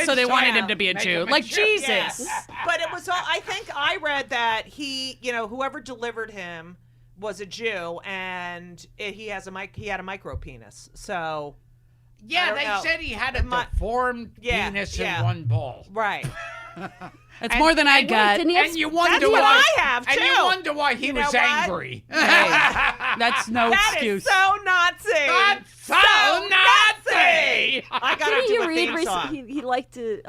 So they wanted him to be a make Jew. him a Like Jew. Jesus. Yes. But it was all. I think I read that he, whoever delivered him was a Jew, and he had a micro penis. So. I Yeah, don't they know. said he had a deformed penis and one ball. Right. It's more than I got. didn't he have And you wonder That's what why. I have, And you too. wonder why he You know was what? angry. That's no That excuse. is so Nazi. That's so Nazi. Nazi! I gotta Didn't do you a read theme recently? song. He liked to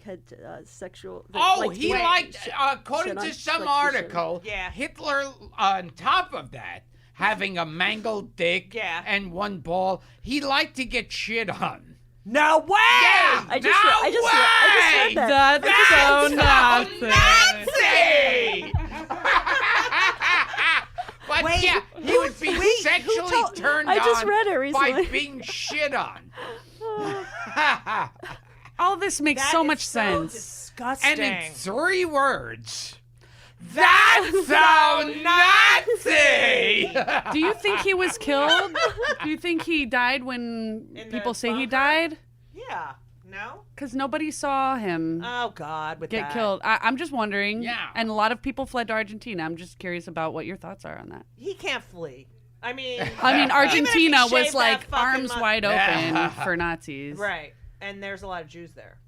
had sexual. He liked, according to some article, Yeah. Hitler, on top of that, having a mangled dick and one ball, he liked to get shit on. No way! Yeah, I just read that. That's so Nazi. But Wait, yeah, he would be sexually turned I just on read it by recently. being shit on. All this makes That so is much sense. Disgusting. And in 3 words, that's so Nazi! Do you think he was killed? Do you think he died when In the people say he bunker? died? Yeah. No? Because nobody saw him Oh, God, with get that. killed. I'm just wondering. Yeah. And a lot of people fled to Argentina. I'm just curious about what your thoughts are on that. He can't flee. I mean, Argentina even if he was shaved like that fucking arms wide open Yeah. for Nazis. right. And there's a lot of Jews there.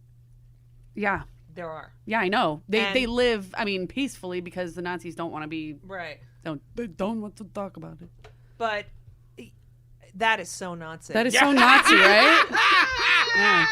Yeah. There are. Yeah, I know. They And- live, peacefully because the Nazis don't want to be. Right. They don't want to talk about it. But that is so Nazi. That is so Nazi, right? Yeah.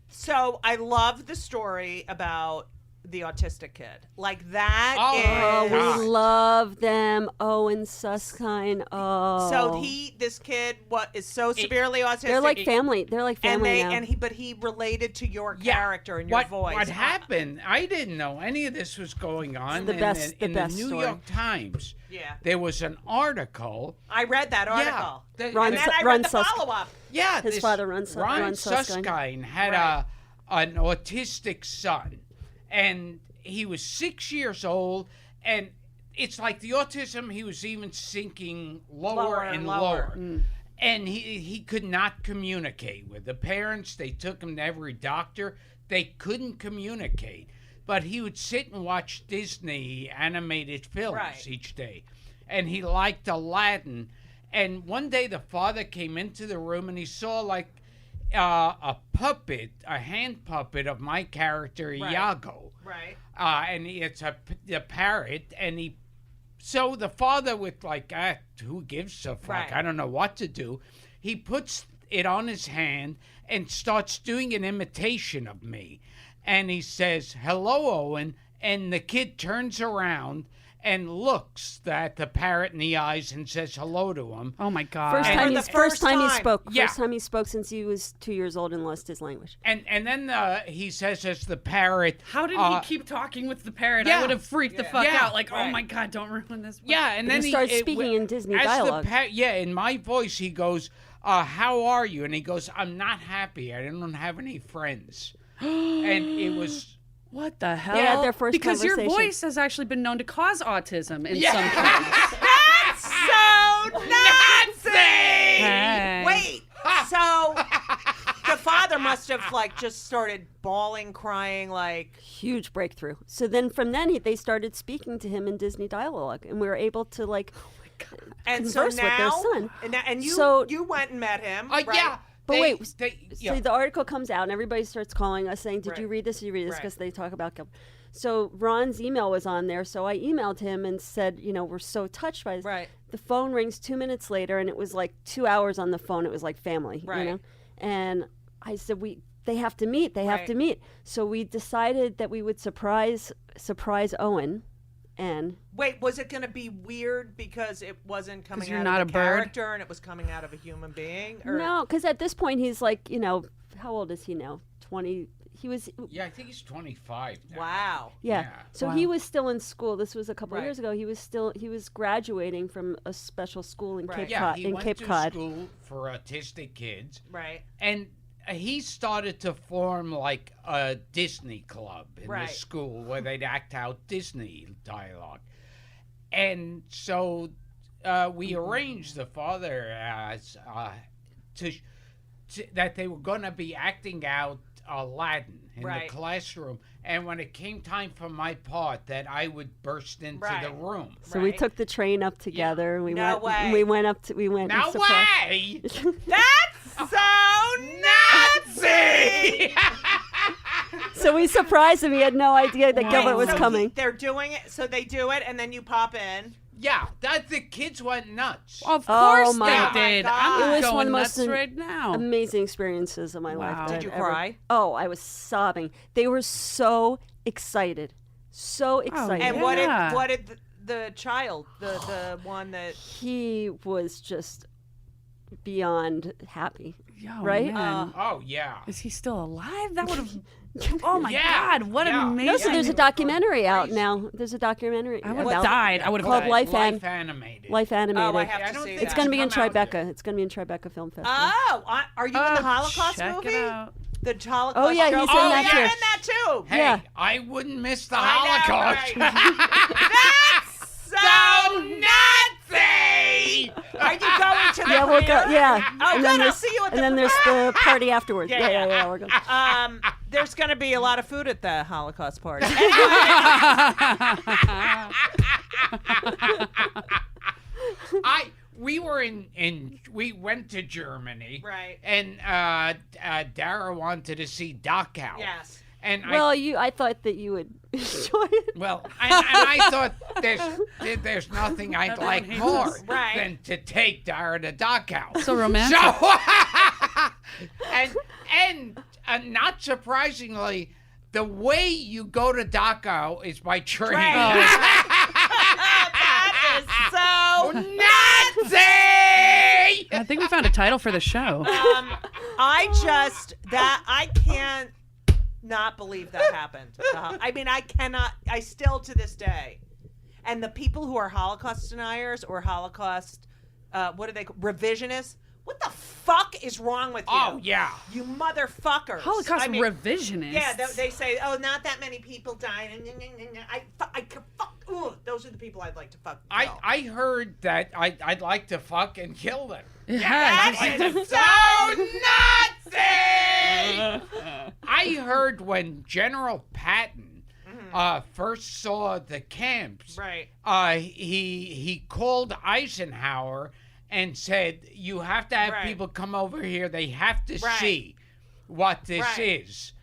So I love the story about the autistic kid. Like that Oh, is. God. We love them. Owen Susskind. Oh. So this kid, is so severely autistic. They're like family. They're like family now. but he related to your character and your voice. What happened? I didn't know any of this was going on. It's the best- in the best New story. York Times. Yeah. There was an article. I read that article. Yeah, Ron And then I Ron read the Susk- follow-up. Yeah, His this father, Ron Susskind Susskind. had Right. an autistic son, and he was 6 years old, and it's like the autism, he was even sinking lower and lower. And he could not communicate with the parents. They took him to every doctor. They couldn't communicate. But he would sit and watch Disney animated films each day. And he liked Aladdin. And one day the father came into the room and he saw like a puppet, a hand puppet of my character, Iago. Right. And it's a parrot. And so the father with like, who gives a fuck? Right. I don't know what to do. He puts it on his hand and starts doing an imitation of me. And he says, "Hello, Owen." And the kid turns around and looks at the parrot in the eyes and says hello to him. Oh my God. First time he spoke. Yeah. First time he spoke since he was 2 years old and lost his language. And then he says as the parrot. How did he keep talking with the parrot? yeah. I would have freaked the fuck Yeah. out. Like, oh my God, don't ruin this. Yeah, and then He starts speaking in Disney dialogue. In my voice, he goes, "How are you?" And he goes, "I'm not happy. I don't have any friends." And it was. What the hell? They had their first because your conversation. voice has actually been known to cause autism in some cases. That's so Nazi! Hey. Wait, so the father must have like just started bawling, crying, like Huge breakthrough. So then from then they started speaking to him in Disney dialogue, and we were able to like and so converse with their now, son. and you So- you went and met him. right? Yeah. But wait, yeah. so the article comes out and everybody starts calling us saying, "Did you Right. read this? Did you read this?" Right. Because they talk about Gilbert. So Ron's email was on there, so I emailed him and said, we're so touched by this. Right. The phone rings 2 minutes later, and it was like 2 hours on the phone. It was like family, Right. And I said, they have to meet. They have Right. to meet. So we decided that we would surprise Owen, and Wait, was it going to be weird because it wasn't coming you're out not of a the bird? character and it was coming out of a human being? Or? no, because at this point he's like, how old is he now? 20. He was. Yeah, I think he's 25 now. Wow. Yeah. Yeah. So he was still in school. This was a couple Right. years ago. He was graduating from a special school in Right. Cape Yeah, Cod. he In went Cape to Cod. school for autistic kids. Right. And he started to form like a Disney club in Right. the school where they'd act out Disney dialogue. And so we arranged the father as that they were going to be acting out Aladdin in Right. the classroom. And when it came time for my part, that I would burst into Right. the room. So we Right. took the train up together. We No went. way. We went up to. We went. and No surprised- way! That's so Nazi! So we surprised him. He had no idea that Gilbert was So coming. they're doing it, so they do it, and then you pop in. Yeah, the kids went nuts. Of Oh, course my they did. God. I'm It was going one of the nuts most right now. amazing experiences of my Wow. life. that Did I've you ever- cry? Oh, I was sobbing. They were so excited. So excited. And Yeah. what did the child, the one that He was just beyond happy. Yo, right? man. Oh, yeah. Is he still alive? That would have. Oh my Yeah. God! What Yeah. an amazing. No, so there's a documentary out now. There's a documentary I would have about died. I would have called died. Life Animated. Life Animated. Oh, I have I to don't see think It's that. going to be in Come out Tribeca. yet. It's going to be in Tribeca Film Festival. Oh, are you in the Holocaust check movie? It out. The Holocaust. Oh, yeah, show? he's in oh, that you're too. in that too. Hey, Yeah. I wouldn't miss the I know, Holocaust. right? That's so Nazi! Are you going to the Yeah, we'll go. premiere? Yeah, Oh, good. I'll there's see you at and the then there's the party afterwards. Yeah, Yeah, yeah. We're going. There's going to be a lot of food at the Holocaust party. We went to Germany, Right. And Dara wanted to see Dachau. Yes. And Well, I thought that you would enjoy it. I thought there's nothing I'd like more Right. than to take Dara to Dachau. So romantic. and not surprisingly, the way you go to Dachau is by train. That is so Nazi! I think we found a title for the show. I can't not believe that happened. I mean, I cannot. I still to this day, and the people who are Holocaust deniers or Holocaust, what are they? Revisionists. What the fuck is wrong with you? Oh yeah. You motherfuckers. Holocaust I mean, revisionists. Yeah, they say, oh, not that many people died. Those are the people I'd like to fuck. Kill. I heard that I'd like to fuck and kill them. Yeah. That is So Nazi! I heard when General Patton first saw the camps, Right. He called Eisenhower and said, "You have to have Right. people come over here. They have to Right. see what this Right. is."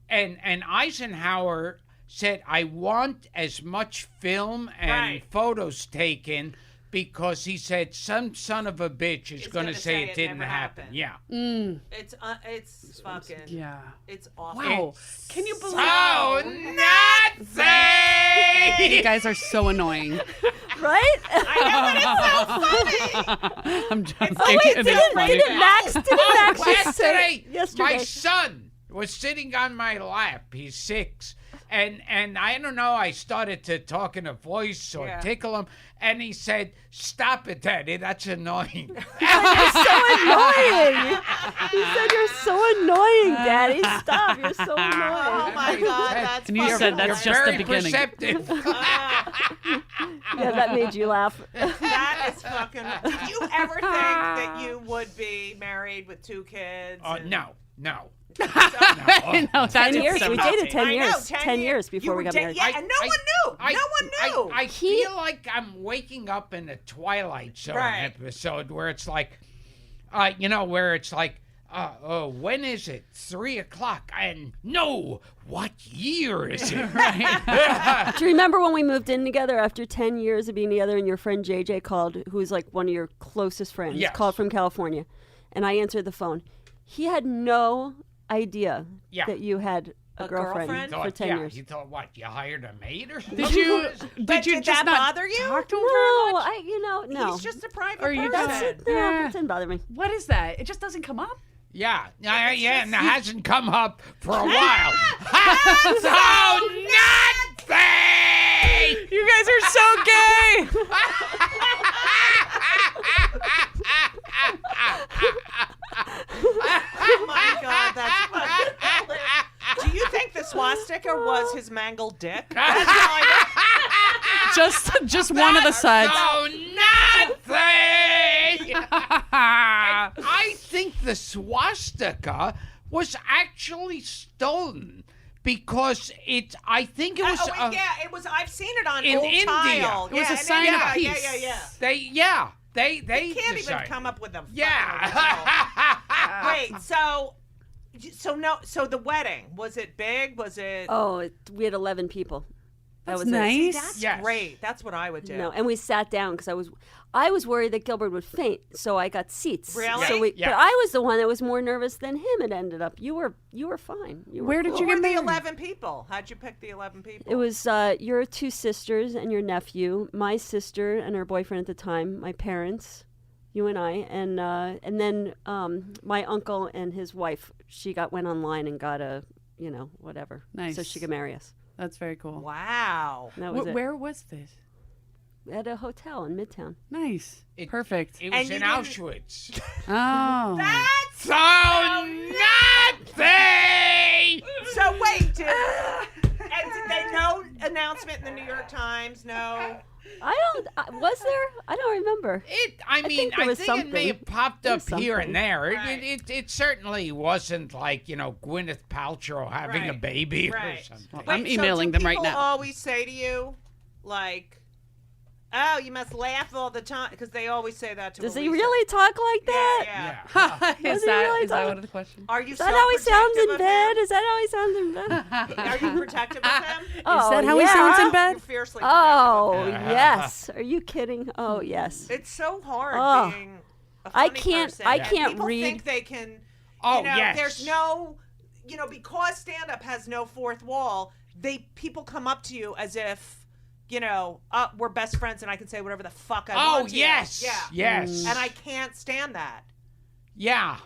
And Eisenhower said, "I want as much film and Right. photos taken." Because he said some son of a bitch is going to say it didn't never happen. happened. Yeah. It's fucking. Yeah. It's awful. Wow. Can you believe? Oh, Nazi! You guys are so annoying. Right? I know, but it's so funny. I'm joking. Oh wait, It is funny. didn't Max just say Yesterday, my son was sitting on my lap. He's 6. And I don't know, I started to talk in a voice or Yeah. tickle him, and he said, "Stop it, Daddy, that's annoying." You're so annoying. He said you're so annoying, Daddy. Stop. You're so Oh annoying. my god, that's And you fucking said that's You're just the very beginning. perceptive. Yeah, that made you laugh. That is fucking. Did you ever think that you would be married with 2 kids? and- No. No, that's 10 years. We dated 10 I know, years. 10 years You before were we got da- married. Yeah, and no one knew. No one knew. I feel like I'm waking up in a Twilight Zone Right. episode where it's like, where it's like, when is it? 3:00, and no, what year is it? Do you remember when we moved in together after 10 years of being together and your friend JJ called, who's like one of your closest friends, Yes. called from California, and I answered the phone. He had no idea Yeah. that you had a girlfriend, girlfriend? for 10 years. You thought what? You hired a maid or something? Did you? But you did just that not bother you? talk to him No, very much? no. He's just a private Or you person. just- No, Yeah. it didn't bother me. What is that? It just doesn't come up. Yeah, and it hasn't come up for a while. So Nazi! You guys are so gay. Oh my god, that's fucking hilarious. Do you think the swastika was his mangled dick? That's all I Just one of the sides. So Nazi! I think the swastika was actually stolen because I think it was. it was. I've seen it on in old India. tile. It was a in sign India. of peace. Yeah. They They can't even decided. come up with a. Yeah. Wait. So the wedding, was it big? Was it? Oh, we had 11 people. That was nice. That's Yes. great. That's what I would do. No, and we sat down because I was worried that Gilbert would faint, so I got seats. Really? So Yeah. But I was the one that was more nervous than him. It ended up. You were fine. You were Where did cool. you Who get were the married? 11 people? How'd you pick the 11 people? It was your 2 sisters and your nephew, my sister and her boyfriend at the time, my parents, you and I, and then my uncle and his wife. She went online and got a whatever, Nice. so she could marry us. That's very cool. Wow. And that was it. Where was this? At a hotel in Midtown. Nice. Perfect. It was And you in didn't- Auschwitz. Oh. That's Nothing! so. Wait, did they no announcement in the New York Times? No. Was there? I don't remember. I mean, there I was think it may something. have popped There up was here something. and there. Right. It certainly wasn't like, Gwyneth Paltrow having a Right. baby or Right. something. I'm Wait, emailing so do them right people now. always say to you, like, "Oh, you must laugh all the time," because they always say that to Does he Elisa. really talk like that? Yeah. Yeah. Is he that really is that talking? one of the questions? Are you Is that how he sounds in self-protective of bed? him? Is that how he sounds in bed? Are you protective of him? Oh, that how yeah. he sounds in bed? You're fiercely Oh, protective of him. yes. Are you kidding? Oh, yes. It's so hard Oh. being a I funny can't- person. I And can't people read- think they can. Oh, you know, yes. There's no, because stand-up has no fourth wall. People come up to you as if, we're best friends and I can say whatever the fuck I want to you. yes. Yeah. Yes. And I can't stand that. Yeah.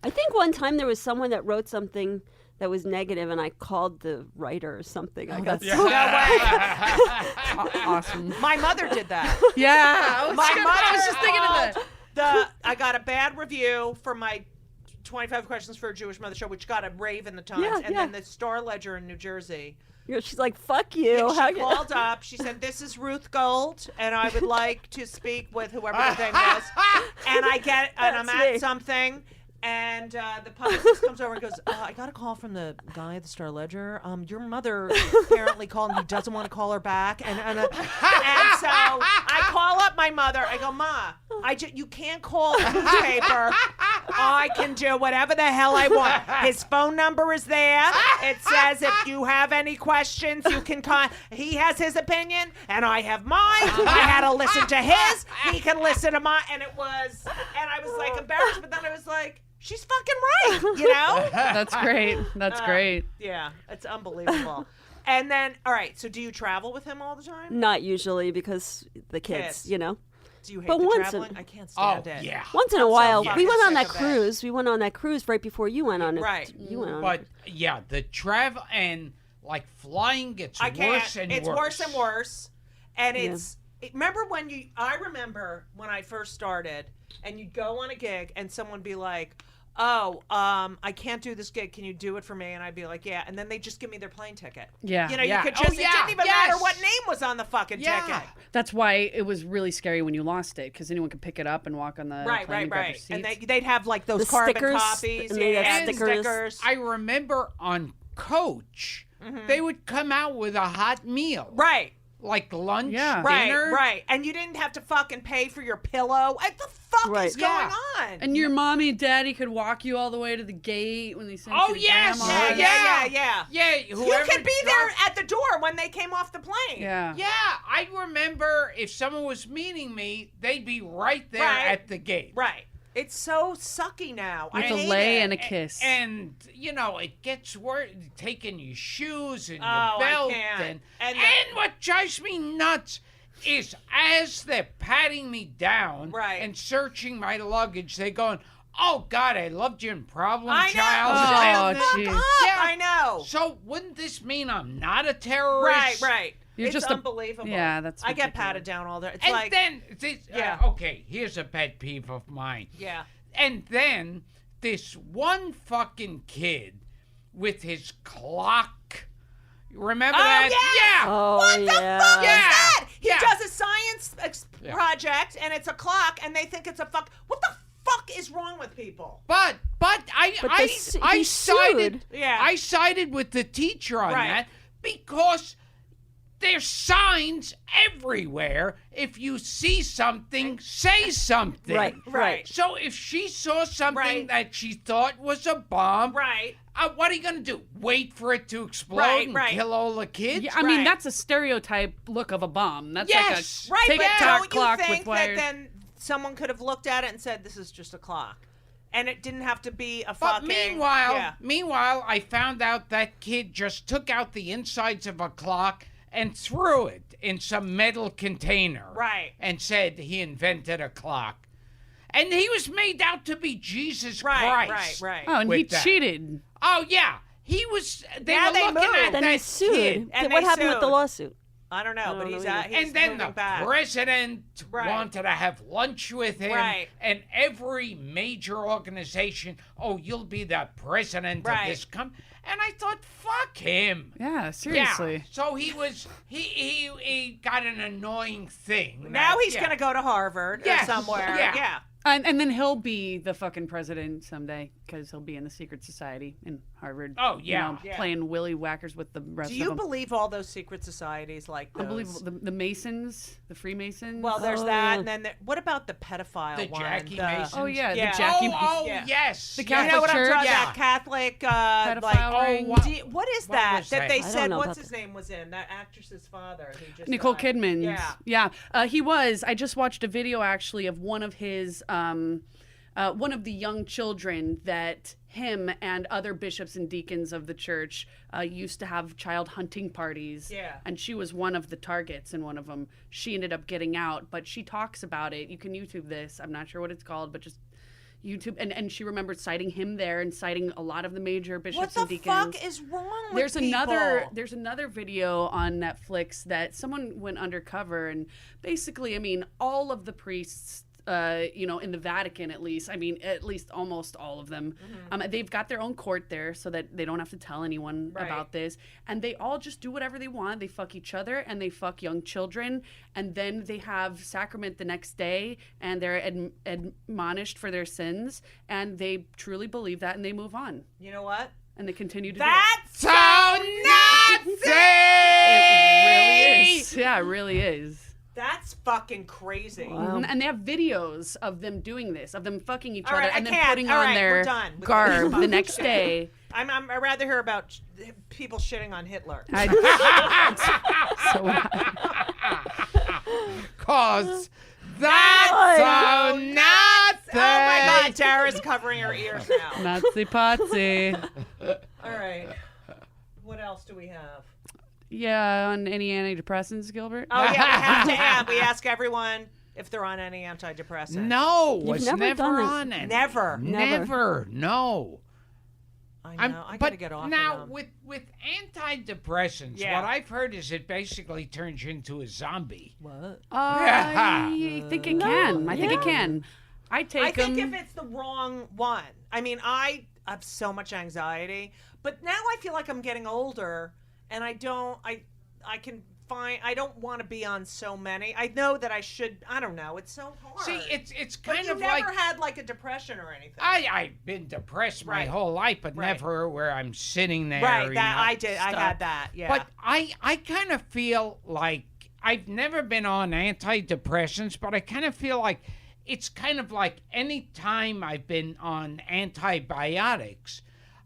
I think one time there was someone that wrote something that was negative, and I called the writer or something. I got that's so Awesome. My mother did that. Yeah. I My was just thinking of that. I got a bad review for my 25 Questions for a Jewish Mother show, which got a rave in the Times, Yeah, and yeah. then the Star Ledger in New Jersey. She's like, "Fuck you." She called up. She said, "This is Ruth Gold, and I would like to speak with whoever the thing was." And I'm That's at me. something, and the publicist comes over and goes, "I got a call from the guy at the Star Ledger. Your mother apparently called, and he doesn't want to call her back." And so I call up my mother. I go, "Ma, you can't call the newspaper. I can do whatever the hell I want. His phone number is there. It says if you have any questions, you can call. He has his opinion, and I have mine. I had to listen to his. He can listen to mine." And I was like embarrassed, but then I was like, she's fucking right, That's great. That's great. Yeah, it's unbelievable. And then, all right, so do you travel with him all the time? Not usually because the kids, Kids. Do you hate But the once traveling? in- I can't Oh, stand it. yeah. Once in a I'm so while, fucking we went on sick that of it. cruise. We went on that cruise right before you went on it. Right. You went on But, it. yeah, the travel and, flying gets I can't. worse and It's worse and worse. And Yeah. remember I remember when I first started and you'd go on a gig and someone would be like, "Oh, I can't do this gig. Can you do it for me?" And I'd be like, "Yeah." And then they just give me their plane ticket. Yeah. You Yeah. could Oh, just, it yeah. didn't even Yes. matter what name was on the fucking Yeah. ticket. That's why it was really scary when you lost it, because anyone could pick it up and walk on the Right, plane and grab your And seats. they'd have like those The carbon stickers, copies. and they'd have and stickers. I remember on Coach, they would come out with a hot meal. Right. Like lunch, Yeah. dinner. Right. And you didn't have to fucking pay for your pillow. What the fuck Right. is going Yeah. on? And your mommy and daddy could walk you all the way to the gate when they sent Oh, you to yes. grandma's. Yeah. Yeah, You whoever could be there dropped- at the door when they came off the plane. Yeah. Yeah, I remember if someone was meeting me, they'd be right there Right. at the gate. Right. It's so sucky now. I With a hate lay it. and a kiss. And, it gets worse, taking your shoes and your Oh, I belt. can't. And And what drives me nuts is as they're patting me down Right. and searching my luggage, they're going, "Oh, God, I loved you in Problem I know. Child." Oh, And- geez. Fuck up. Yeah. I know. So wouldn't this mean I'm not a terrorist? Right. You're it's just a- unbelievable. yeah, that's I get ridiculous. patted down all day. It's And like, then, Yeah. okay, here's a pet peeve of mine. yeah. And then this one fucking kid with his clock. Remember that? yeah. Oh, What the yeah. fuck Yeah. is that? He Yeah. does a science Yeah. project, and it's a clock, and they think it's a fuck. What the fuck is wrong with people? But I he sided sued. Yeah. I sided with the teacher on Right. that because there's signs everywhere. If you see something, say something. Right. Right. So if she saw something Right. that she thought was a bomb, Right. What are you going to do? Wait for it to explode and kill all the kids? Yeah, I mean, that's a stereotype look of a bomb. That's yes. like a but tick-tock don't you clock think with wires. that then someone could have looked at it and said, this is just a clock? And it didn't have to be a But fucking... meanwhile, I found out that kid just took out the insides of a clock and threw it in some metal container. Right. And said he invented a clock. And he was made out to be Jesus Christ. Right. Oh, and he that. cheated. Oh, yeah. He was... They were they looking moved. at Then that he sued. kid. And What they happened with the sued. lawsuit? I don't know, but he's And then the moving back. president wanted to have lunch with him. Right. And every major organization, you'll be the president of this company. And I thought, fuck him. Yeah, seriously. Yeah. So he got an annoying thing. Now he's going to go to Harvard or somewhere. Yeah. And then he'll be the fucking president someday because he'll be in the secret society in Harvard. Oh, yeah. Playing willy whackers with the rest Do of you them. believe all those secret societies like those? Unbelievable. The Masons, the Freemasons. Well, there's that, and then what about the pedophile The one? Jackie Masons? Oh, yeah, Yeah. the Jackie yes. The You Catholic know what I'm Church. talking Yeah. about? Catholic, Pedophile ring. what is that was that that? they I don't said? know What's about his name was in that actress's father? Who just Nicole died? Kidman's. Yeah. He was. I just watched a video actually of one of his, one of the young children that him and other bishops and deacons of the church used to have child hunting parties. Yeah. And she was one of the targets in one of them. She ended up getting out, but she talks about it. You can YouTube this. I'm not sure what it's called, but just YouTube. And she remembered citing him there and citing a lot of the major bishops What and the deacons. fuck is wrong with There's people? another video on Netflix that someone went undercover and basically, I mean, all of the priests in the Vatican at least almost all of them, they've got their own court there so that they don't have to tell anyone about this, and they all just do whatever they want. They fuck each other and they fuck young children, and then they have sacrament the next day and they're admonished for their sins, and they truly believe that and they move on. You know what? And they continue to That's so Nazi! It really is. Yeah, it really is. That's fucking crazy. And they have videos of them doing this, of them fucking each All other right, and I then can't. putting All on right, their we're done with garb this. the next day. I'd rather hear about people shitting on Hitler. Cause that's so Nazi! Oh my God, Dara's covering her ears now. Nazi Potsy. All right. What else do we have? Yeah, on any antidepressants, Gilbert? Oh yeah, we ask everyone if they're on any antidepressants. No, You've was never never done on it. Never. No. I know. I gotta get off now of them. with antidepressants, Yeah. what I've heard is it basically turns you into a zombie. What? I think it can. I think it can. I think them. if it's the wrong one. I mean, I have so much anxiety, but now I feel like I'm getting older, and I don't want to be on so many. I know that I should. I don't know. It's so hard. See, it's but kind you of never like had like a depression or anything. I've been depressed my whole life, but never where I'm sitting there. Right, you that know, I did. I stuck. had that. Yeah. But I kind of feel like I've never been on antidepressants, but I kind of feel like it's kind of like any time I've been on antibiotics,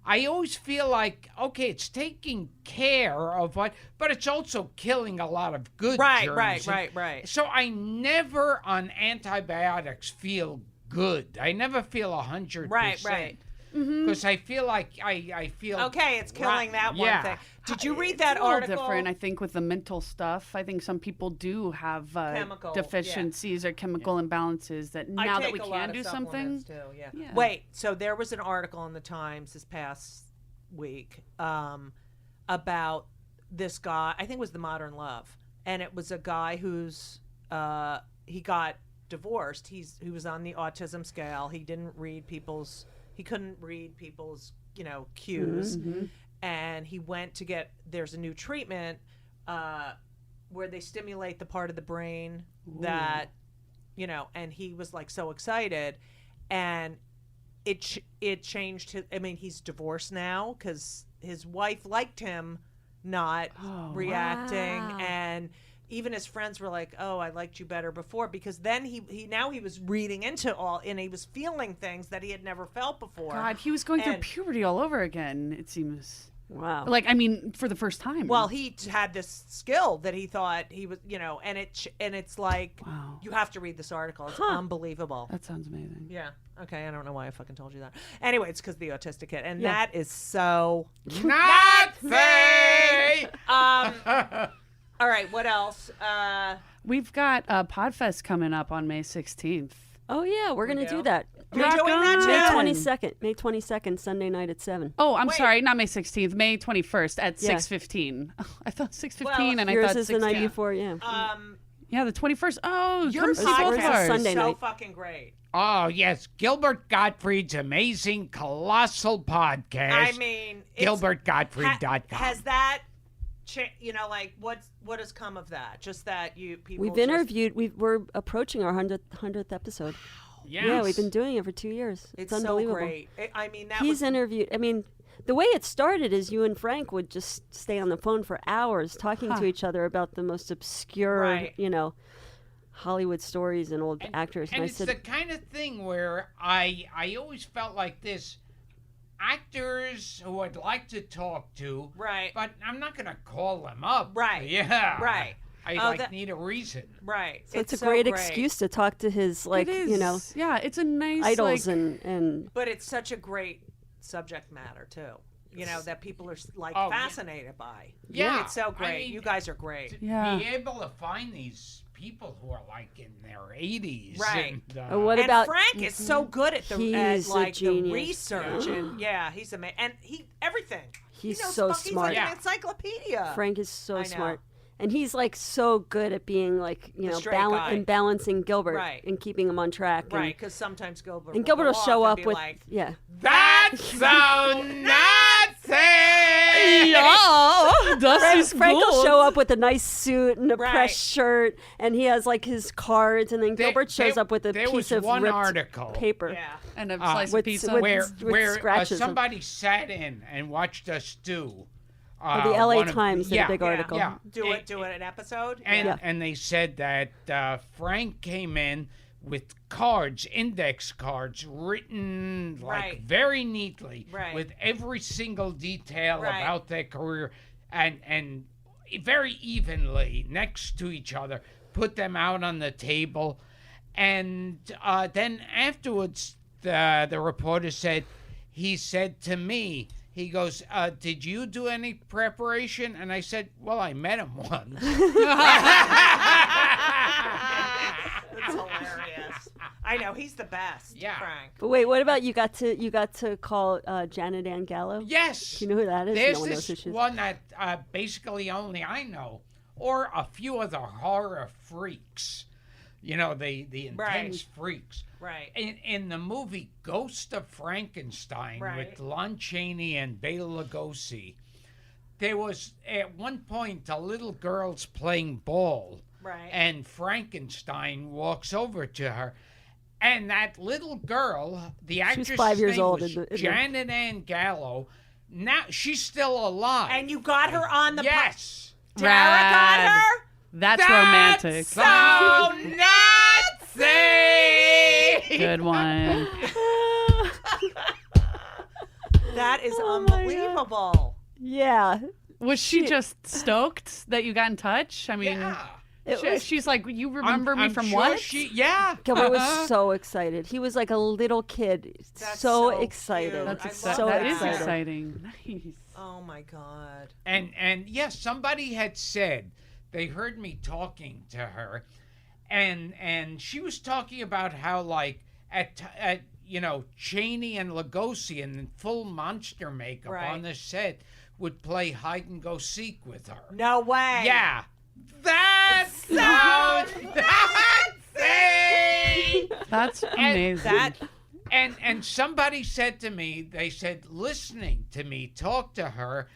I always feel like, okay, it's taking care of what, but it's also killing a lot of good germs. Right. So I never on antibiotics feel good. I never feel 100%. Right. Because I feel like I feel Okay, it's killing that one thing. Did you read that It's a little article? different, I think, with the mental stuff. I think some people do have Chemical, deficiencies or chemical imbalances that now that we can do something. Too, yeah. Yeah. Wait, so there was an article in the Times this past week about this guy. I think it was The Modern Love, and it was a guy who's he got divorced. He was on the autism scale. He couldn't read people's cues. Mm-hmm. And he went to there's a new treatment where they stimulate the part of the brain that, and he was like so excited, and it changed his, he's divorced now because his wife liked him not reacting, Wow. and even his friends were like, "Oh, I liked you better before," because then he was reading into all, and he was feeling things that he had never felt before. God, he was going through puberty all over again, it seems. Wow. Like, I mean, for the first time. Well, he had this skill that he thought he was, and it's like, Wow. you have to read this article. It's unbelievable. That sounds amazing. Yeah. Okay. I don't know why I fucking told you that. Anyway, it's because the autistic kid, and that is so Not fair. All right. What else? We've got Podfest coming up on May 16th. Oh yeah, we're gonna do that. You're doing that too? May 22nd, Sunday night at 7. Oh, I'm sorry, not May 16th, May 21st at 6:15. I thought 6:15, and I Yours thought is the night before, yeah. Yeah, the 21st. Oh, Your come see both of podcast ours. is Sunday so night. fucking great. Oh, yes. Gilbert Gottfried's amazing, colossal podcast. I mean, GilbertGottfried.com. Has that, like what has come of that? Just that people. We've interviewed. We're approaching our 100th episode. Yes. Yeah, we've been doing it for 2 years. It's unbelievable. so great. I mean, He's interviewed. I mean, the way it started is you and Frank would just stay on the phone for hours talking to each other about the most obscure, Right. Hollywood stories and old actors. And I it's said, the kind of thing where I always felt like this. Actors who I'd like to talk to, Right. but I'm not going to call them up. Right. Yeah. Right. I need a reason. Right. so it's a great excuse to talk to his, It is. Yeah, it's a nice idols like, and But it's such a great subject matter too. That people are fascinated by. Yeah. It's so great. I mean, you guys are great. To Yeah. be able to find these people who are like in their 80s. Right. And, what And about Frank is so good at the He's a the genius. research and he's amazing, and everything. He's he knows so He's smart. like Yeah. an encyclopedia. Frank is so I know. smart. And he's like so good at being like, straight guy. and balancing Gilbert Right. and keeping him on track. Right, because sometimes Gilbert And Gilbert will go show off and up be with, like, That's so Nazi! Oh, das ist Frank will gut. show up with a nice suit and a Right. pressed shirt, and he has like his cards, and then Gilbert shows up with a there piece was of one ripped article paper. yeah. And a slice with- of pizza. with- where scratches him. somebody sat in and watched us do. The LA one of- Times did a yeah, big article. Yeah. Do an episode. And they said that Frank came in with cards, index cards, written like Right. very neatly, Right. with every single detail Right. about their career, and very evenly next to each other, put them out on the table, and then afterwards, the reporter said, he said to me. He goes, did you do any preparation? And I said, well, I met him once. That's hilarious. I know he's the best. Yeah. Frank. But wait, what about you got to call Janet Ann Gallo? Yes. Do you know who that is? There's No one knows who this she is. one that basically only I know, or a few other horror freaks. The intense Right. freaks. Right. In the movie Ghost of Frankenstein Right. with Lon Chaney and Bela Lugosi, there was at one point a little girl's playing ball, Right. and Frankenstein walks over to her, and that little girl, the actress' 5 years name old was in the- Janet Ann Gallo. Now she's still alive. And you got her on the yes. Dara got Rad. her. That's romantic. So Nazi. Good one. That is Oh my God. unbelievable. Yeah. Was she just stoked that you got in touch? I mean, Yeah. she's like, you remember me I'm from sure what? Yeah. Gilbert was so excited. He was like a little kid. That's so so excited. cute. That's I exciting. love That is that. exciting. Nice. Oh my God. And yes, somebody had said they heard me talking to her, and she was talking about how like at Chaney and Lugosi in full monster makeup Right. on the set would play hide and go seek with her. No way. Yeah. That's so Nazi! That's amazing. And somebody said to me, they said, listening to me talk to her,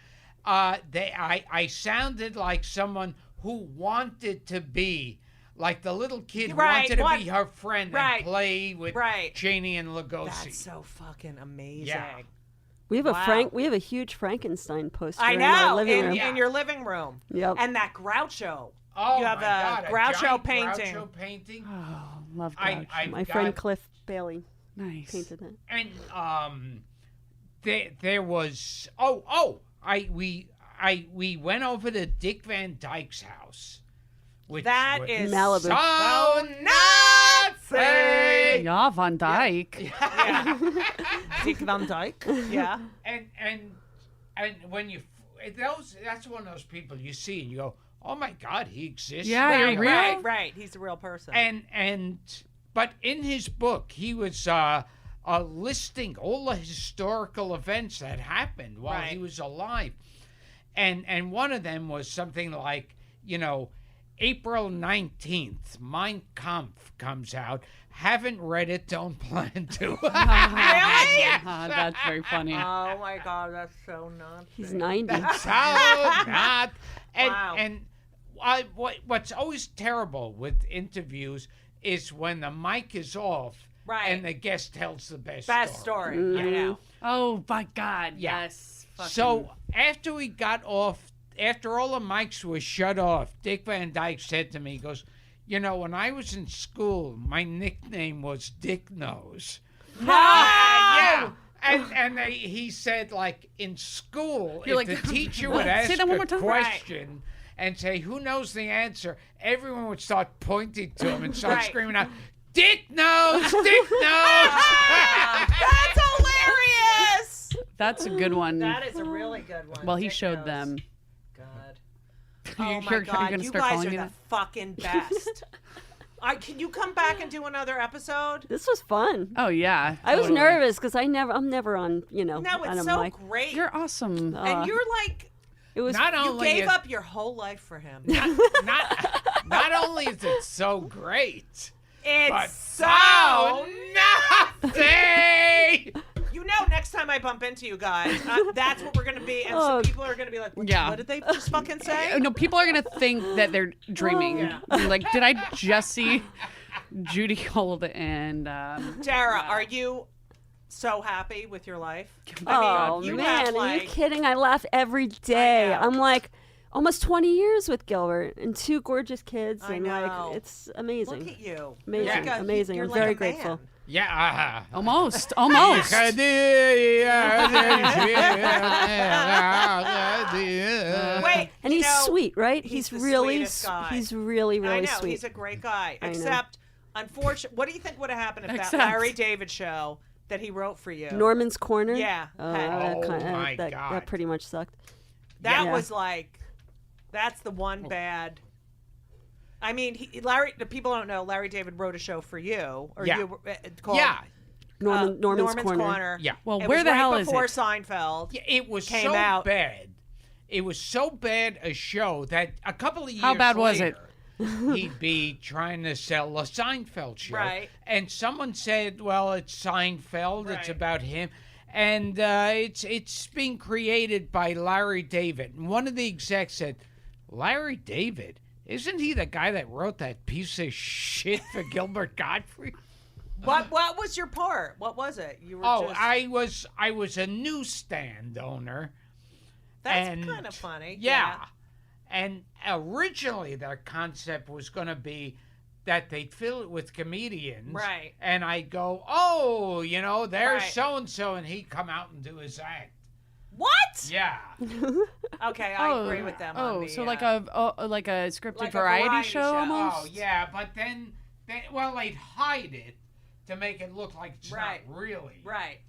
I sounded like someone who wanted to be like the little kid Right, wanted to what- be her friend right, and play with right. Chaney and Lugosi. That's so fucking amazing. Yeah. We have Wow. we have a huge Frankenstein poster I in our know. living room. In your living room. Yep. And that Groucho. Oh, You have my God, a Groucho giant painting. Groucho painting. Oh, love Groucho. I've My got- friend Cliff Bailey Nice. painted that. And there was we went over to Dick Van Dyke's house, which That was is Malibu. so Nazi. Yeah, Von Dyke. Yeah. Dick Van Dyke. Yeah. And when you that's one of those people you see and you go, oh my God, he exists. Yeah, Right, you're real. Right. He's a real person. But in his book, he was listing all the historical events that happened while he was alive. And one of them was something like, April 19th, Mein Kampf comes out. Haven't read it, don't plan to. Really? That's very funny. Oh my God, that's so nuts. He's 90. So not. Wow. And what's always terrible with interviews is when the mic is off and the guest tells the best story. Mm-hmm. I know. Oh my God. Yeah. Yes. Fucking- So after we got off, after all the mics were shut off, Dick Van Dyke said to me, he goes, when I was in school, my nickname was Dick Nose. Yeah. And he said, like, in school, You're if like, the teacher would ask say that one a more time. question and say, who knows the answer, everyone would start pointing to him and start screaming out, Dick Nose! Dick Nose! That's hilarious. That's a good one. That is a really good one. Well, he Dick showed knows. them. God. You- Oh my you're God, gonna you start guys calling are me the that? fucking best. Can you come back and do another episode? This was fun. Oh yeah. I was totally. nervous because I'm never on, No, on it's a so mic. great. You're awesome. and you're like, It was Not you only gave is- up your whole life for him. not only is it so great, It's but so nothing. next time I bump into you guys, that's what we're going to be. And Oh. some people are going to be like, Yeah. what did they just fucking say? No, people are gonna think that they're dreaming. Yeah. Like, did I just see Judy Gold and Dara, are you so happy with your life? Oh you man, have, are like- you kidding? I laugh every day. know. I'm like almost 20 years with Gilbert and 2 gorgeous kids, I and know. like it's amazing. Look at you. Amazing, You're amazing. You're I'm like very a man. grateful. Yeah. almost? Wait, And he's you know, sweet, right? he's the really, sweetest guy. he's really, really I know sweet. he's a great guy. I know. Except, unfortunately, what do you think would have happened if that Except- Larry David show that he wrote for you? Norman's Corner. Yeah. that, Oh, my that God. pretty much sucked. That Yeah. was like, that's the one bad. I mean, the people don't know. Larry David wrote a show for you, or Yeah. you called Yeah. Norman's Corner. Yeah. Well, It where was the right hell is before it? Seinfeld. Yeah, it was Came so out. bad. It was so bad a show that a couple of years How bad was it? later, he'd be trying to sell a Seinfeld show. Right. And someone said, well, it's Seinfeld. It's Right. about him. And it's being created by Larry David. And one of the execs said, Larry David? Isn't he the guy that wrote that piece of shit for Gilbert Gottfried? What was your part? What was it? You were Oh, just, I was a newsstand owner. that's and- kind of funny. Yeah. And originally their concept was going to be that they'd fill it with comedians. Right. And I'd go, oh, there's Right. so-and-so, and he'd come out and do his act. What? Yeah. Okay, I agree with them. on the, so like a scripted like a variety, variety show, show. almost. Oh, yeah, but then they'd hide it to make it look like it's Right. not really. right.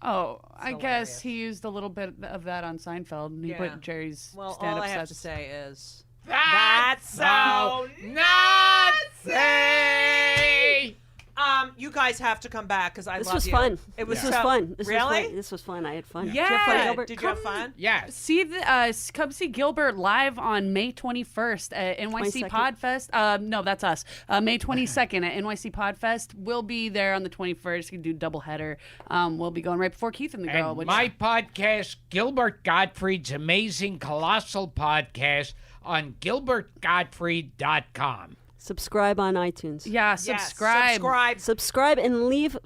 Oh, I hilarious. guess he used a little bit of that on Seinfeld. And he Yeah. put Jerry's Well, stand-up all I have sets. to say is That's so Nazi! you guys have to come back because I This love was you. fun. It was This was so- fun. This really? was fun. This was fun. I had fun. Yeah. Did you have fun, Good. Gilbert? Did you have fun? Yes. See come see Gilbert live on May 21st at NYC 22nd? Podfest. No, that's us. May 22nd at NYC Podfest. We'll be there on the 21st. You can do doubleheader. We'll be going right before Keith and the Girl. And which my podcast, Gilbert Gottfried's Amazing Colossal Podcast, on gilbertgottfried.com. Subscribe on iTunes. yeah, Yes, subscribe. subscribe. Subscribe and leave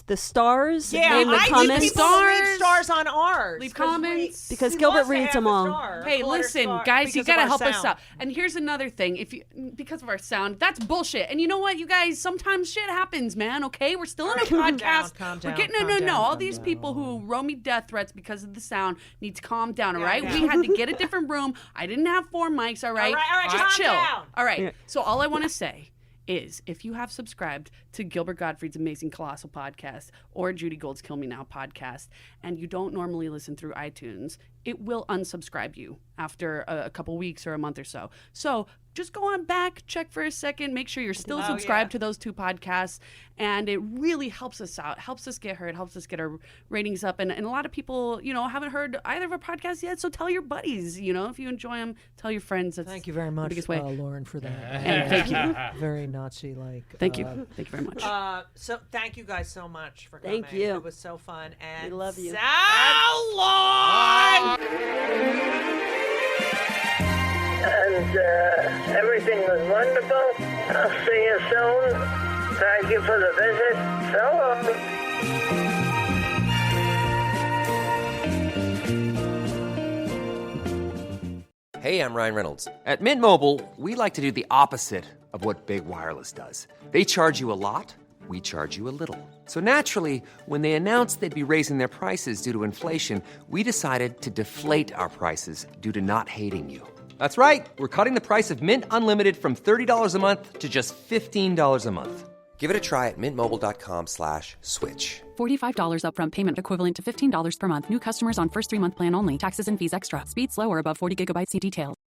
the stars Yeah, in the I need comments. people to leave stars on ours. Leave 'cause comments. Because we Gilbert lost a reads half them a all. star, a Hey, quarter listen, star, guys, you because of gotta our help us sound. out. And here's another thing: because of our sound, that's bullshit. And you know what, you guys, sometimes shit happens, man. Okay, we're still in a podcast. Calm down, we're getting calm no. down, All calm these down. people who wrote me death threats because of the sound need to calm down. All Yeah, right, yeah. we had to get a different room. I didn't have 4 mics. All right, all right, just calm chill. down. All right. So all I want to say is if you have subscribed to Gilbert Gottfried's Amazing Colossal podcast or Judy Gold's Kill Me Now podcast, and you don't normally listen through iTunes, it will unsubscribe you after a couple weeks or a month or so. So just go on back, check for a second, make sure you're still subscribed to those 2 podcasts, and it really helps us out, helps us get heard, helps us get our ratings up. And a lot of people, haven't heard either of our podcasts yet, so tell your buddies, if you enjoy them, tell your friends. That's Thank you very much, the biggest way. Lauren, for that. And thank you. Very Nazi-like. Thank you. Thank you very much. So thank you guys so much for coming. Thank you. It was so fun. And We love you. So long! And everything was wonderful. I'll see you soon. Thank you for the visit. So long. Hey, I'm Ryan Reynolds. At Mint Mobile, we like to do the opposite of what Big Wireless does. They charge you a lot, we charge you a little. So naturally, when they announced they'd be raising their prices due to inflation, we decided to deflate our prices due to not hating you. That's right. We're cutting the price of Mint Unlimited from $30 a month to just $15 a month. Give it a try at mintmobile.com/switch. $45 upfront payment equivalent to $15 per month. New customers on first 3-month plan only. Taxes and fees extra. Speed slower above 40 gigabytes. See details.